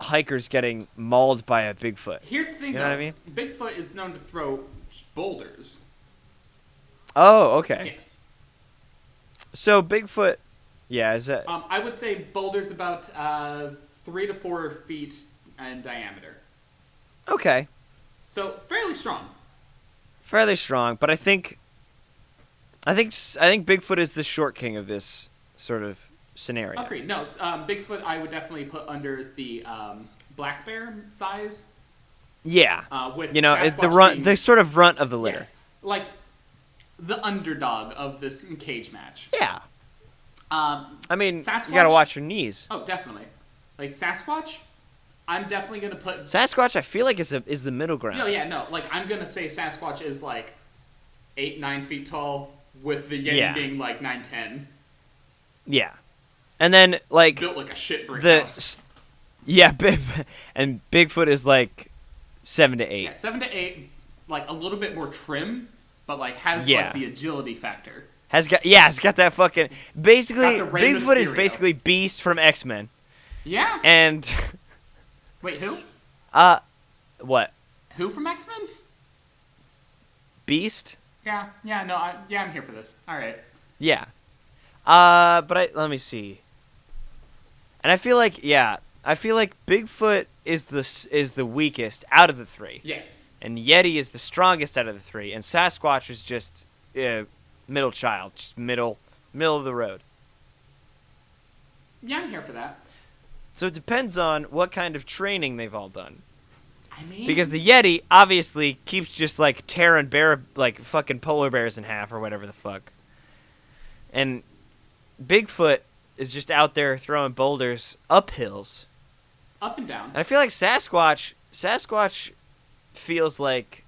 hikers getting mauled by a Bigfoot. Here's the thing, You though. know what I mean? Bigfoot is known to throw boulders. Oh, okay. Yes. So Bigfoot Yeah, is that I would say Boulder's about 3 to 4 feet in diameter. okay? So fairly strong. Fairly strong, but I think Bigfoot is the short king of this sort of scenario. Agreed. No, Bigfoot I would definitely put under the black bear size. Yeah, With it's the Sasquatch being- the sort of runt of the litter. Yes, like the underdog of this cage match. Yeah, I mean, Sasquatch, you gotta watch your knees. Oh, definitely. Like Sasquatch, I'm definitely gonna put. Sasquatch, I feel like is the middle ground. No, yeah, no. Like I'm gonna say Sasquatch is like 8-9 feet tall, with the Yeti Yeah. being like 9-10. Yeah, and then like Built like a shit brick the house. yeah, and Bigfoot is like 7 to 8. Yeah, 7 to 8, like a little bit more trim, but like has Yeah. like the agility factor. It's got that fucking basically Got the Rey Bigfoot is Mysterio. basically Beast from X-Men. Yeah. And Wait, who? what? Who from X-Men? Beast? Yeah, no, I'm here for this. All right. Yeah. But let me see. And I feel like Bigfoot is the weakest out of the 3. Yes. And Yeti is the strongest out of the 3, and Sasquatch is just middle child, just middle of the road. Yeah, I'm here for that. So it depends on what kind of training they've all done. I mean, Because the Yeti obviously keeps just like tearing fucking polar bears in half or whatever the fuck. And Bigfoot is just out there throwing boulders up hills. up and down. And I feel like Sasquatch feels like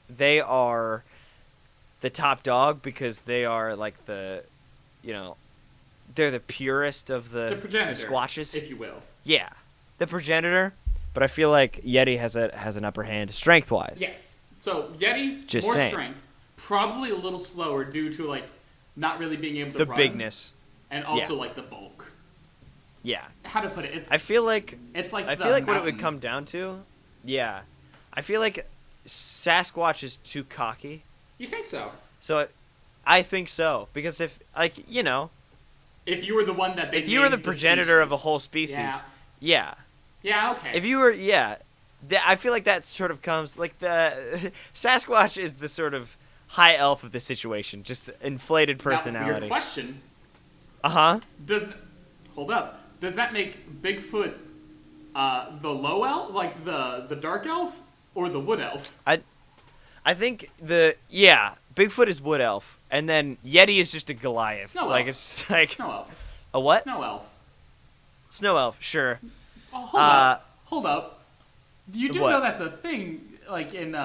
they are the top dog because they are like they're the purest of The progenitor, the Squatches. if you will. Yeah, the progenitor. But I feel like Yeti has an upper hand strength-wise. Yes. So Yeti, Just more saying. strength, probably a little slower due to like not really being able to The run, bigness. and also Yeah. like the bulk. Yeah. How to put it? It's I feel like it's like what it would come down to. Yeah. I feel like Sasquatch is too cocky. You think so? So I think so because if If you were the one that if you were the progenitor of a whole species, yeah. Yeah. Okay. If you were, I feel like that sort of comes like the Sasquatch is the sort of high elf of the situation, just inflated Now, personality. weird question. Uh-huh. Does that make Bigfoot the low elf, like the dark elf, or the wood elf? I think Bigfoot is wood elf, and then Yeti is just a Goliath. Snow like elf. it's just like Snow elf. a what? Snow elf. Snow elf, sure. Oh, hold up. You do What? know that's a thing, like in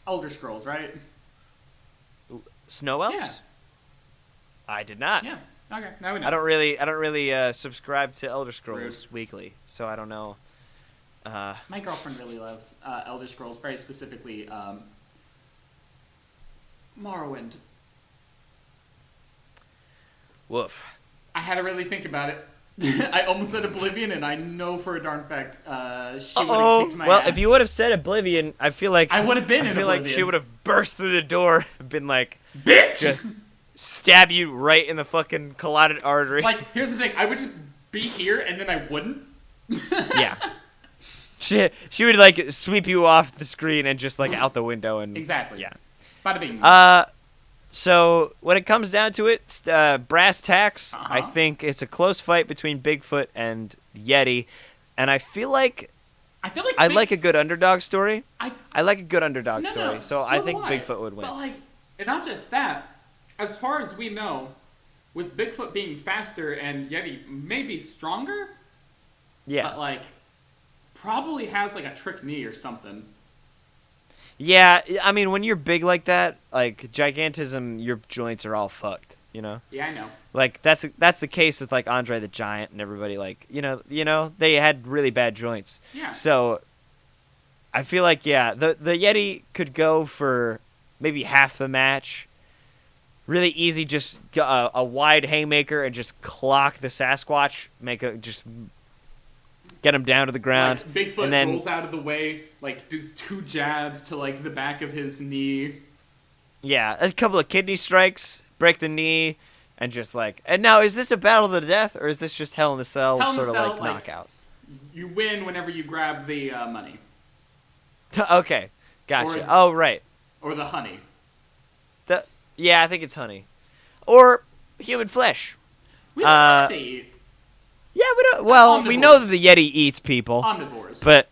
Elder Scrolls, right? Snow elves? Yeah. I did not. Yeah. Okay. Now we know. I don't really subscribe to Elder Scrolls Rude. weekly, so I don't know. My girlfriend really loves Elder Scrolls, very specifically Morrowind. Woof. I had to really think about it. I almost said Oblivion, and I know for a darn fact she would have kicked my Well, ass. if you would have said Oblivion, I feel like I would have been I in feel Oblivion. like she would have burst through the door, and been like, Bitch! just stab you right in the fucking carotid artery. Like, here's the thing. I would just be here, and then I wouldn't. Yeah. She would like sweep you off the screen and just like out the window and Exactly. Yeah. Bada bing. So when it comes down to it, brass tacks, I Uh-huh. think it's a close fight between Bigfoot and Yeti, and I feel like I like a good underdog story. I like a good underdog story, so I think do Bigfoot would win. But like, and not just that. As far as we know, with Bigfoot being faster and Yeti maybe stronger, Yeah. but like, probably has like a trick knee or something. Yeah, I mean, when you're big like that, like gigantism, your joints are all fucked, you know? Yeah, I know. Like that's the case with like Andre the Giant and everybody, like, you know, they had really bad joints. Yeah. So I feel like the Yeti could go for maybe half the match. Really easy, just a wide haymaker and just clock the Sasquatch, just get him down to the ground. Like, Bigfoot and then, rolls out of the way, like does 2 jabs to like the back of his knee. Yeah, a couple of kidney strikes, break the knee, and just like. And now, is this a battle to the death, or is this just Hell in a Cell Hell in a sort of Cell, like knockout? You win whenever you grab the money Okay, gotcha. Or- Oh, right. or the honey. Yeah, I think it's honey, or human flesh. We don't have to eat. Yeah, we don't. Well, we know Omnivores. that the Yeti eats people, Omnivores. but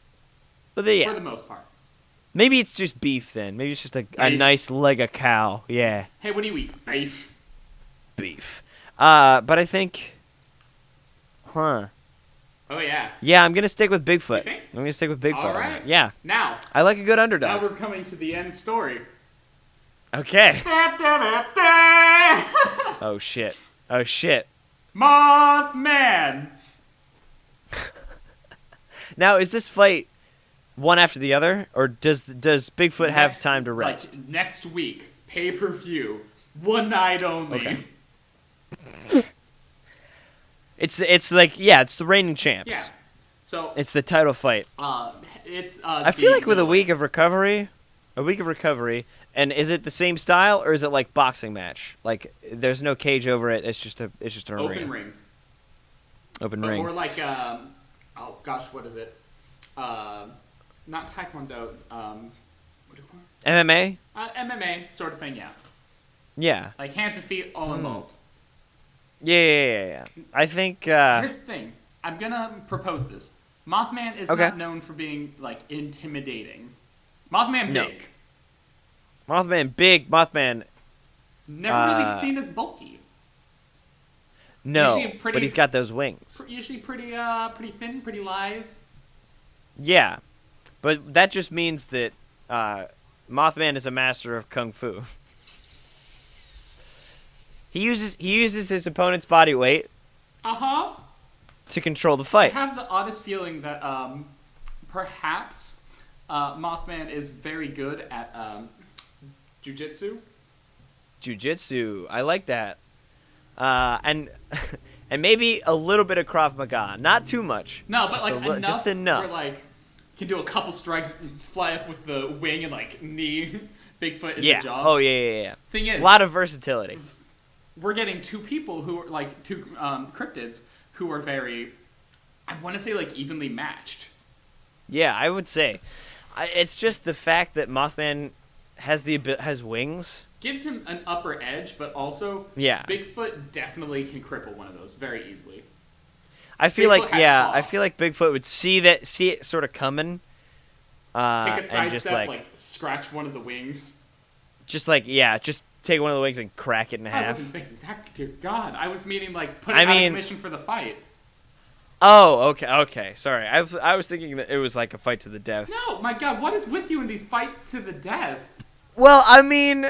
For yeah, the most part. maybe it's just beef then. Maybe it's just a Beef. nice leg of cow. Yeah, Hey, what do you eat? Beef. beef. But I think, Oh, yeah. yeah, I'm gonna stick with Bigfoot. You think? I'm gonna stick with Bigfoot. All on right. that. Yeah, Now, I like a good now underdog. we're coming to the end story. Okay. Oh shit. Oh shit. Mothman. Now, is this fight one after the other, or does Bigfoot have time to rest? Like, next week, pay-per-view, one night only. Okay. It's like, yeah, it's the reigning champs. Yeah. So, It's the title fight. it's. I feel like with a week of recovery, and is it the same style, or is it like boxing match? Like there's no cage over it. It's just an open arena. ring. Open But ring. more like, oh gosh, what is it? Not Taekwondo. What do you call it? MMA. MMA sort of thing, yeah. Yeah. Like hands and feet all involved. Yeah. I think. Here's the thing. I'm gonna propose this. Mothman is Okay. not known for being like intimidating. Mothman No. big. Mothman big. Mothman. Never really seen as bulky. No. Usually pretty- But he's got those wings. Usually pretty thin, pretty lithe. Yeah. But that just means that Mothman is a master of kung fu. He uses his opponent's body weight Uh-huh. to control the I fight. have the oddest feeling that perhaps Mothman is very good at jujitsu. Jiu-jitsu. I like that. And and maybe a little bit of Krav Maga. Not too much. No, but Just like a li- enough, just enough. where like can do a couple strikes, and fly up with the wing and like knee Bigfoot in Yeah. the jaw. Oh yeah. Thing A is, lot of versatility. we're getting two people who are like two cryptids who are very, I want to say like evenly matched. Yeah, I would say. It's just the fact that Mothman has wings. Gives him an upper edge, but also Yeah. Bigfoot definitely can cripple one of those very easily. I feel Bigfoot like has yeah, claw. I feel like Bigfoot would see it sort of coming. Take a And side just step, like scratch one of the wings. just take one of the wings and crack it in I half. wasn't thinking that, dear God. I was meaning like put I it out of mean- commission for the fight. Oh, okay. Sorry, I was thinking that it was like a fight to the death. No, my God, what is with you in these fights to the death? Well, I mean,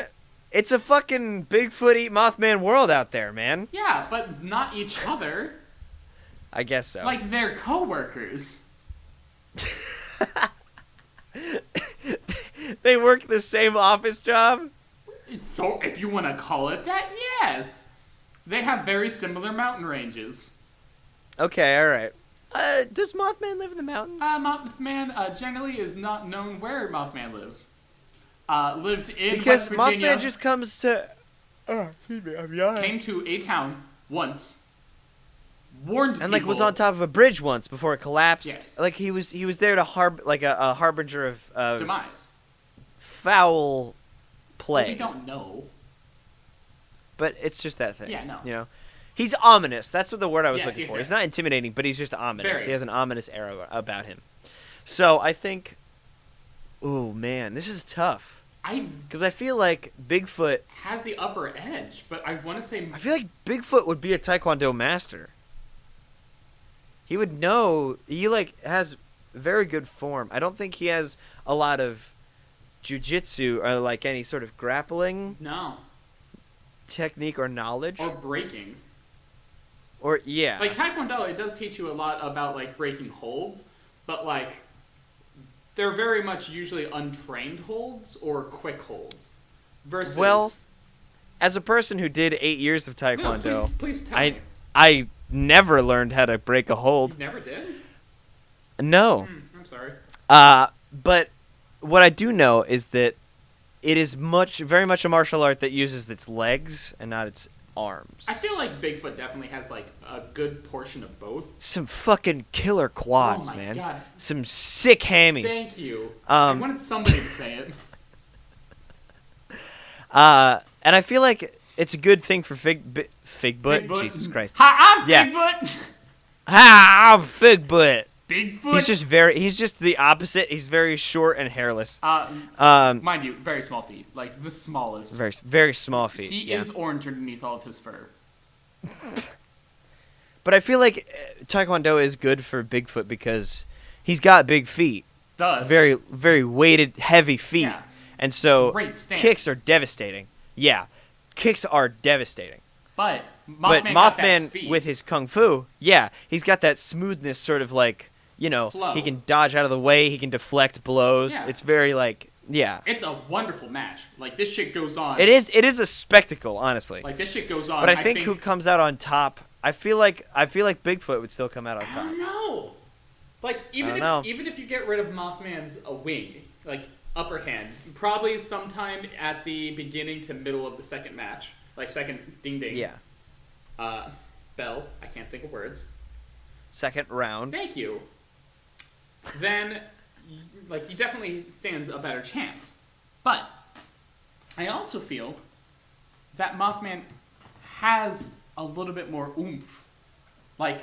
it's a fucking Bigfoot eat Mothman world out there, man. Yeah, but not each other. I guess so. Like they're coworkers. They work the same office job. So, if you want to call it that, yes. They have very similar mountain ranges. Okay, all right. Does Mothman live in the mountains? Mothman generally is not known where Mothman lives. Lived in Because West Virginia. Mothman just comes to. Oh, excuse me, I'm yawning. Came to a town once. Warned And like was people- on top of a bridge once before it collapsed. Yes. Like he was there to a harbinger of demise. foul Well, we play. don't know. But it's just that thing. Yeah, no. You know, he's ominous. That's what the word I was Yes, looking yes, for. yes. He's not intimidating, but he's just ominous. Very. He has an ominous air about him. So I think. Oh man, this is tough. Because I feel like Bigfoot. Has the upper edge, but I want to say I feel like Bigfoot would be a Taekwondo master. He would know. He has very good form. I don't think he has a lot of jujitsu or like any sort of grappling no, technique or knowledge. or breaking. Or yeah. Like Taekwondo, it does teach you a lot about like breaking holds, but like they're very much usually untrained holds or quick holds. Versus, Well, as a person who did 8 years of no, Taekwondo, please tell I me. I never learned how to break a hold. You never did? No. I'm sorry. But what I do know is that it is very much a martial art that uses its legs and not its arms. I feel like Bigfoot definitely has like a good portion of both. Some fucking killer quads, Oh my man. God. Some sick hammies. Thank you. I wanted somebody to say it. And I feel like it's a good thing for Figbut. Bigfoot. Jesus Christ. Hi, I'm Yeah. Bigfoot. Ha! I'm Figbut. Bigfoot. He's just the opposite. He's very short and hairless. Mind you, very small feet, like the smallest. Very, very small feet. He yeah. is orange underneath all of his fur. But I feel like Taekwondo is good for Bigfoot because he's got big feet. Does. Very, very weighted, heavy feet. Yeah. And so Great stance. kicks are devastating. Yeah. Kicks are devastating. But But Mothman got that Mothman, speed. with his kung fu, yeah, he's got that smoothness, sort of like, you know, Flow. he can dodge out of the way, he can deflect blows. Yeah. It's very like, yeah. It's a wonderful match. Like this shit goes on. It is a spectacle, honestly. Like this shit goes on. But I think who comes out on top, I feel like Bigfoot would still come out on I top. don't know. Like even if you get rid of Mothman's wing, like upper hand, probably sometime at the beginning to middle of the second match, like second ding ding. Yeah. Bell. I can't think of words. Second round. Thank you. Then, like he definitely stands a better chance. But I also feel that Mothman has a little bit more oomph. Like,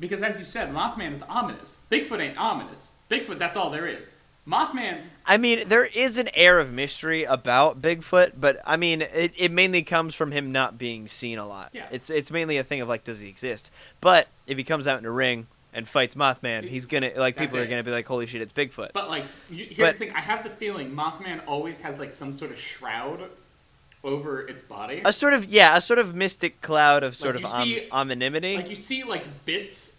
because as you said, Mothman is ominous. Bigfoot ain't ominous. Bigfoot, that's all there is. Mothman... I mean, there is an air of mystery about Bigfoot, but I mean, it mainly comes from him not being seen a lot. Yeah. It's mainly a thing of like, does he exist? But if he comes out in a ring and fights Mothman, he's gonna like That's people are it. gonna be like, holy shit, it's Bigfoot. But, like, here's But- the thing. I have the feeling Mothman always has, like, some sort of shroud over its body. A sort of mystic cloud of sort Like, of you see- anonymity. Like, you see, like, bits,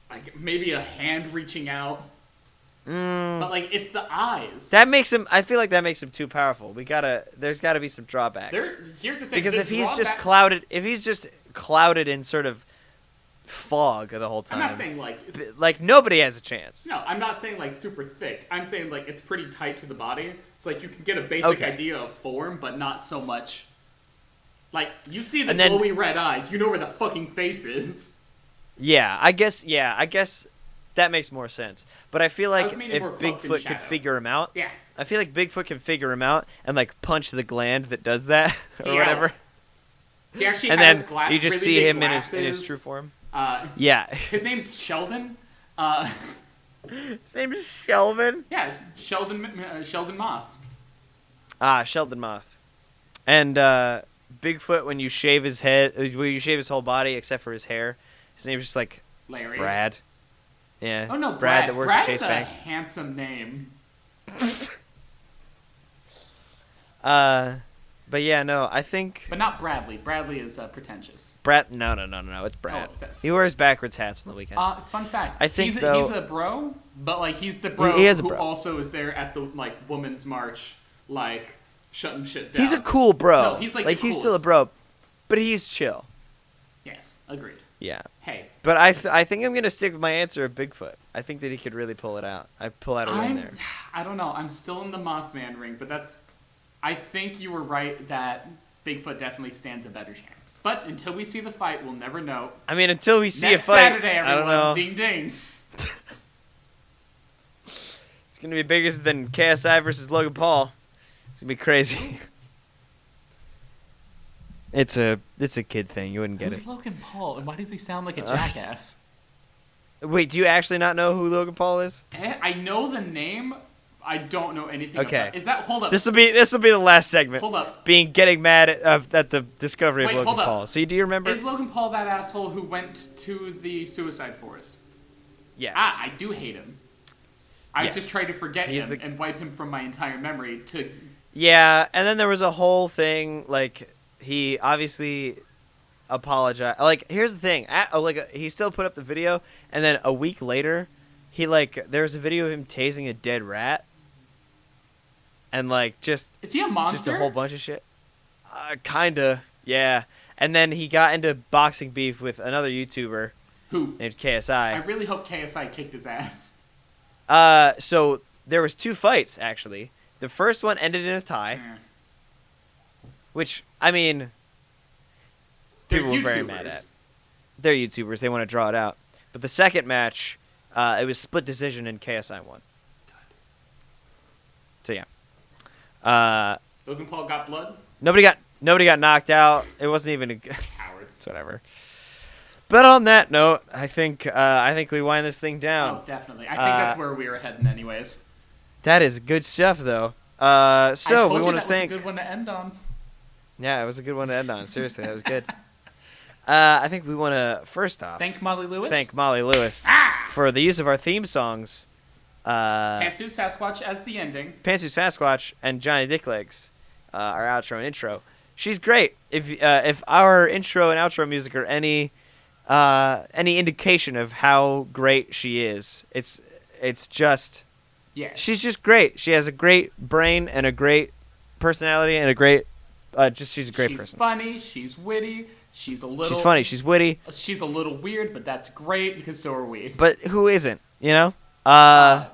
like, maybe a hand reaching out. But, like, it's the eyes. That makes him. I feel like that makes him too powerful. There's got to be some drawbacks. Here's the thing. Because the if he's just drawback- clouded in sort of fog the whole time, I'm not saying, like... like nobody has a chance. No, I'm not saying, like, super thick. I'm saying, like, it's pretty tight to the body. So, like, you can get a basic Okay. idea of form, but not so much... Like, you see the And then- glowy red eyes, you know where the fucking face is. Yeah, I guess that makes more sense. But I feel like was meaning if more cloaked in Bigfoot could shadow. figure him out, Yeah. I feel like Bigfoot can figure him out and like punch the gland that does that or Yeah. whatever. He actually And has then you just really see big him in his glasses. true form. Yeah. Yeah. His name's Sheldon. His name is Shelvin. Yeah, Sheldon Moth. Sheldon Moth. And Bigfoot, when you shave his head, when you shave his whole body except for his hair, his name's just like Larry. Brad. Yeah. Oh no, Brad that works at Brad's Chase a Bank. handsome name. But yeah, no, I think But not Bradley. Bradley is pretentious. Brad. No, it's Brad. Oh, He wears backwards hats on the weekend. Fun fact. I think, he's though- he's a bro, but like he's the bro He is a who bro. also is there at the like women's march, like shutting shit down. He's a cool bro. No, he's like the he's still a coolest. bro, but he's chill. Yes, agreed. Yeah. Hey, But I think I'm gonna stick with my answer of Bigfoot. I think that he could really pull it out. I pull out a win there. I don't know. I'm still in the Mothman ring, but that's. I think you were right that Bigfoot definitely stands a better chance. But until we see the fight, we'll never know. I mean, until we see Next a fight, Saturday, I don't everyone. know. Ding ding. It's gonna be bigger than KSI versus Logan Paul. It's gonna be crazy. It's a kid thing. You wouldn't get Who's it. Logan Paul, and why does he sound like a jackass? Wait, do you actually not know who Logan Paul is? I know the name. I don't know anything. Okay. About. Is that hold up? This will be the last segment. Hold up. Getting mad at the discovery Wait, of Logan hold up. Paul. So do you remember? Is Logan Paul that asshole who went to the suicide forest? Yes. I do hate him. I Yes. just try to forget He's him the- and wipe him from my entire memory. To Yeah, and then there was a whole thing like he obviously apologized. Like here's the thing, he still put up the video, and then a week later, there was a video of him tasing a dead rat, and like just is he a monster? just a whole bunch of shit. Kinda, yeah. And then he got into boxing beef with another YouTuber Who? named I KSI. really hope KSI kicked his ass. So there was 2 fights actually. The first one ended in a tie. Yeah. Which, I mean, people were very mad at. They're YouTubers. They want to draw it out. But the second match, it was split decision and KSI won. So yeah. Logan Paul got blood. Nobody got knocked out. It wasn't even a Cowards. it's whatever. But on that note, I think we wind this thing down. Oh, definitely. I think that's where we were heading, anyways. That is good stuff, though. So we want to thank. Was a good one to end on. Yeah, it was a good one to end on. Seriously, that was good. I think we want to first off Thank Molly Lewis. thank Molly Lewis for the use of our theme songs. Pantsu Sasquatch as the ending. Pantsu Sasquatch and Johnny Dicklegs, our outro and intro. She's great. If our intro and outro music are any indication of how great she is, it's just. Yeah. She's just great. She has a great brain and a great personality and a great she's a great person. She's funny, she's witty, she's a little She's funny, she's witty. She's a little weird, but that's great because so are we. But who isn't, you know? So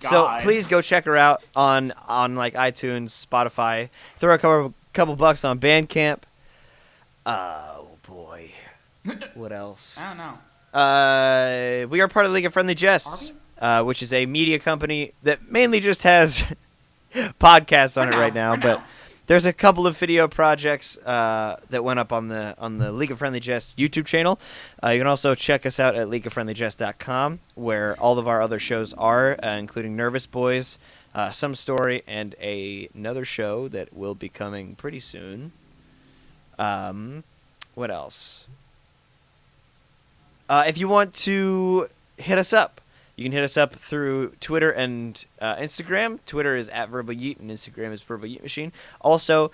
God. please go check her out on like iTunes, Spotify. Throw a couple bucks on Bandcamp. Oh boy. What else? I don't know. We are part of League of Friendly Jests. Are we? Which is a media company that mainly just has podcasts on it right now. But there's a couple of video projects that went up on the League of Friendly Jests YouTube channel. You can also check us out at leagueoffriendlyjests.com, where all of our other shows are, including Nervous Boys, Some Story, and another show that will be coming pretty soon. What else? If you want to hit us up, you can hit us up through Twitter and Instagram. Twitter is @VerbalYeet and Instagram is VerbalYeetMachine. Also,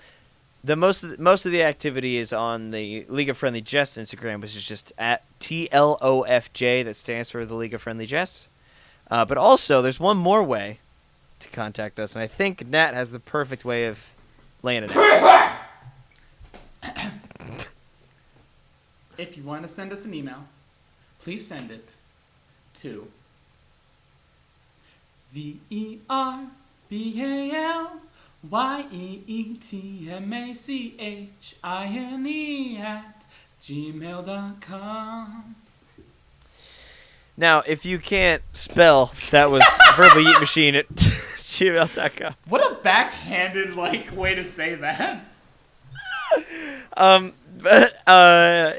most of the activity is on the League of Friendly Jests Instagram, which is just @TLOFJ. That stands for the League of Friendly Jests. But also, there's one more way to contact us, and I think Nat has the perfect way of laying it out. If you want to send us an email, please send it to VerbalYeetMachine@gmail.com. Now, if you can't spell, that was VerbalYeetMachine at gmail.com. What a backhanded way to say that. But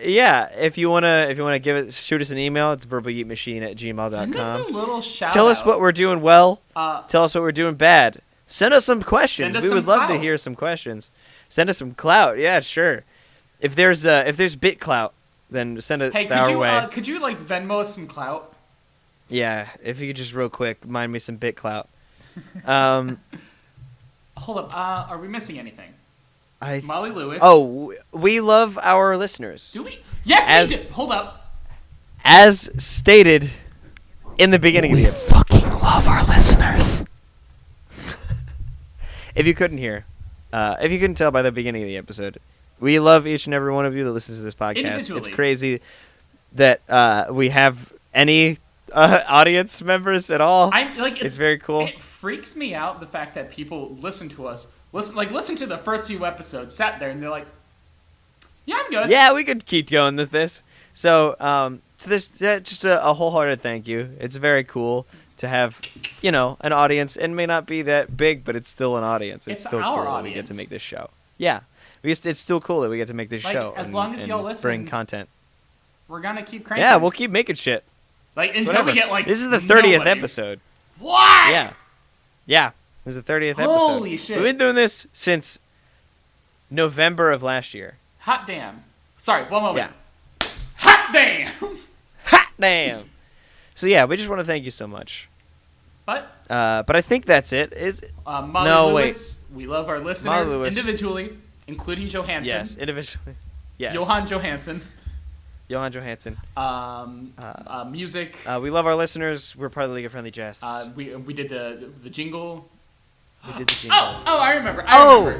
yeah, if you wanna shoot us an email, it's verbalyeetmachine@gmail.com. Send us a little shout Tell out. us what we're doing well. Tell us what we're doing bad. Send us some questions. Send us We some would love to clout. hear some questions. Send us some clout. Yeah, sure. If there's bit clout, then send it Hey, our way. could you Venmo us some clout? Yeah, if you could just real quick mind me some bit clout. Hold up. Are we missing anything? Molly Lewis. Oh, we love our listeners. Do we? Yes, we do. Hold up. As stated in the beginning of the episode. Fucking love our listeners. If you couldn't hear, if you couldn't tell by the beginning of the episode, we love each and every one of you that listens to this podcast. Individually. It's crazy that we have any audience members at all. It's very cool. It freaks me out the fact that people listen to us. Listen to the first few episodes, sat there, and they're like, "Yeah, I'm good." Yeah, we could keep going with this. So, just a wholehearted thank you. It's very cool to have, an audience. It may not be that big, but it's still an audience. It's still our cool that we get to make this show. Yeah, it's still cool that we get to make this show. As long as y'all listen, bring content. We're gonna keep cranking. Yeah, we'll keep making shit. Until Whatever. we get This is the 30th nobody. episode. What? Yeah. This is the 30th episode. Holy shit. We've been doing this since November of last year. Hot damn. Sorry, one moment. Yeah. Hot damn. Hot damn. So yeah, we just want to thank you so much. But I think that's it. Molly Lewis, we love our listeners Lewis. individually, including Johansson. Yes, individually. Yes. Johan Johansson. Johan Johansson. Music. We love our listeners. We're part of the League of Friendly Jests. We did the jingle. We did the jingle. Oh, I remember. I remember.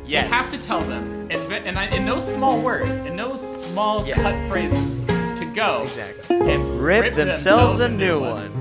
Yes. You have to tell them, in those small words, in those small cut phrases, to go Exactly. and Rip themselves a new one.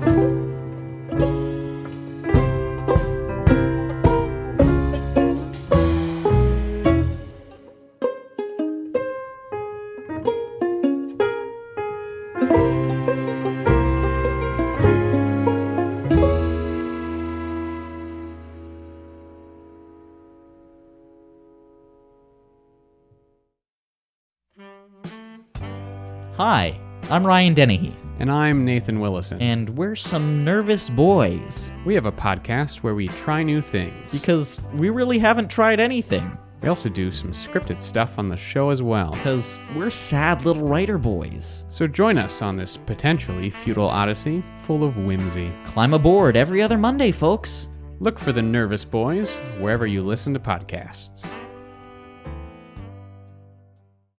Hi, I'm Ryan Dennehy, And I'm Nathan Willison. and we're some nervous boys. We have a podcast where we try new things. Because we really haven't tried anything. We also do some scripted stuff on the show as well. Because we're sad little writer boys. So join us on this potentially futile odyssey full of whimsy. Climb aboard every other Monday, folks. Look for the Nervous Boys wherever you listen to podcasts.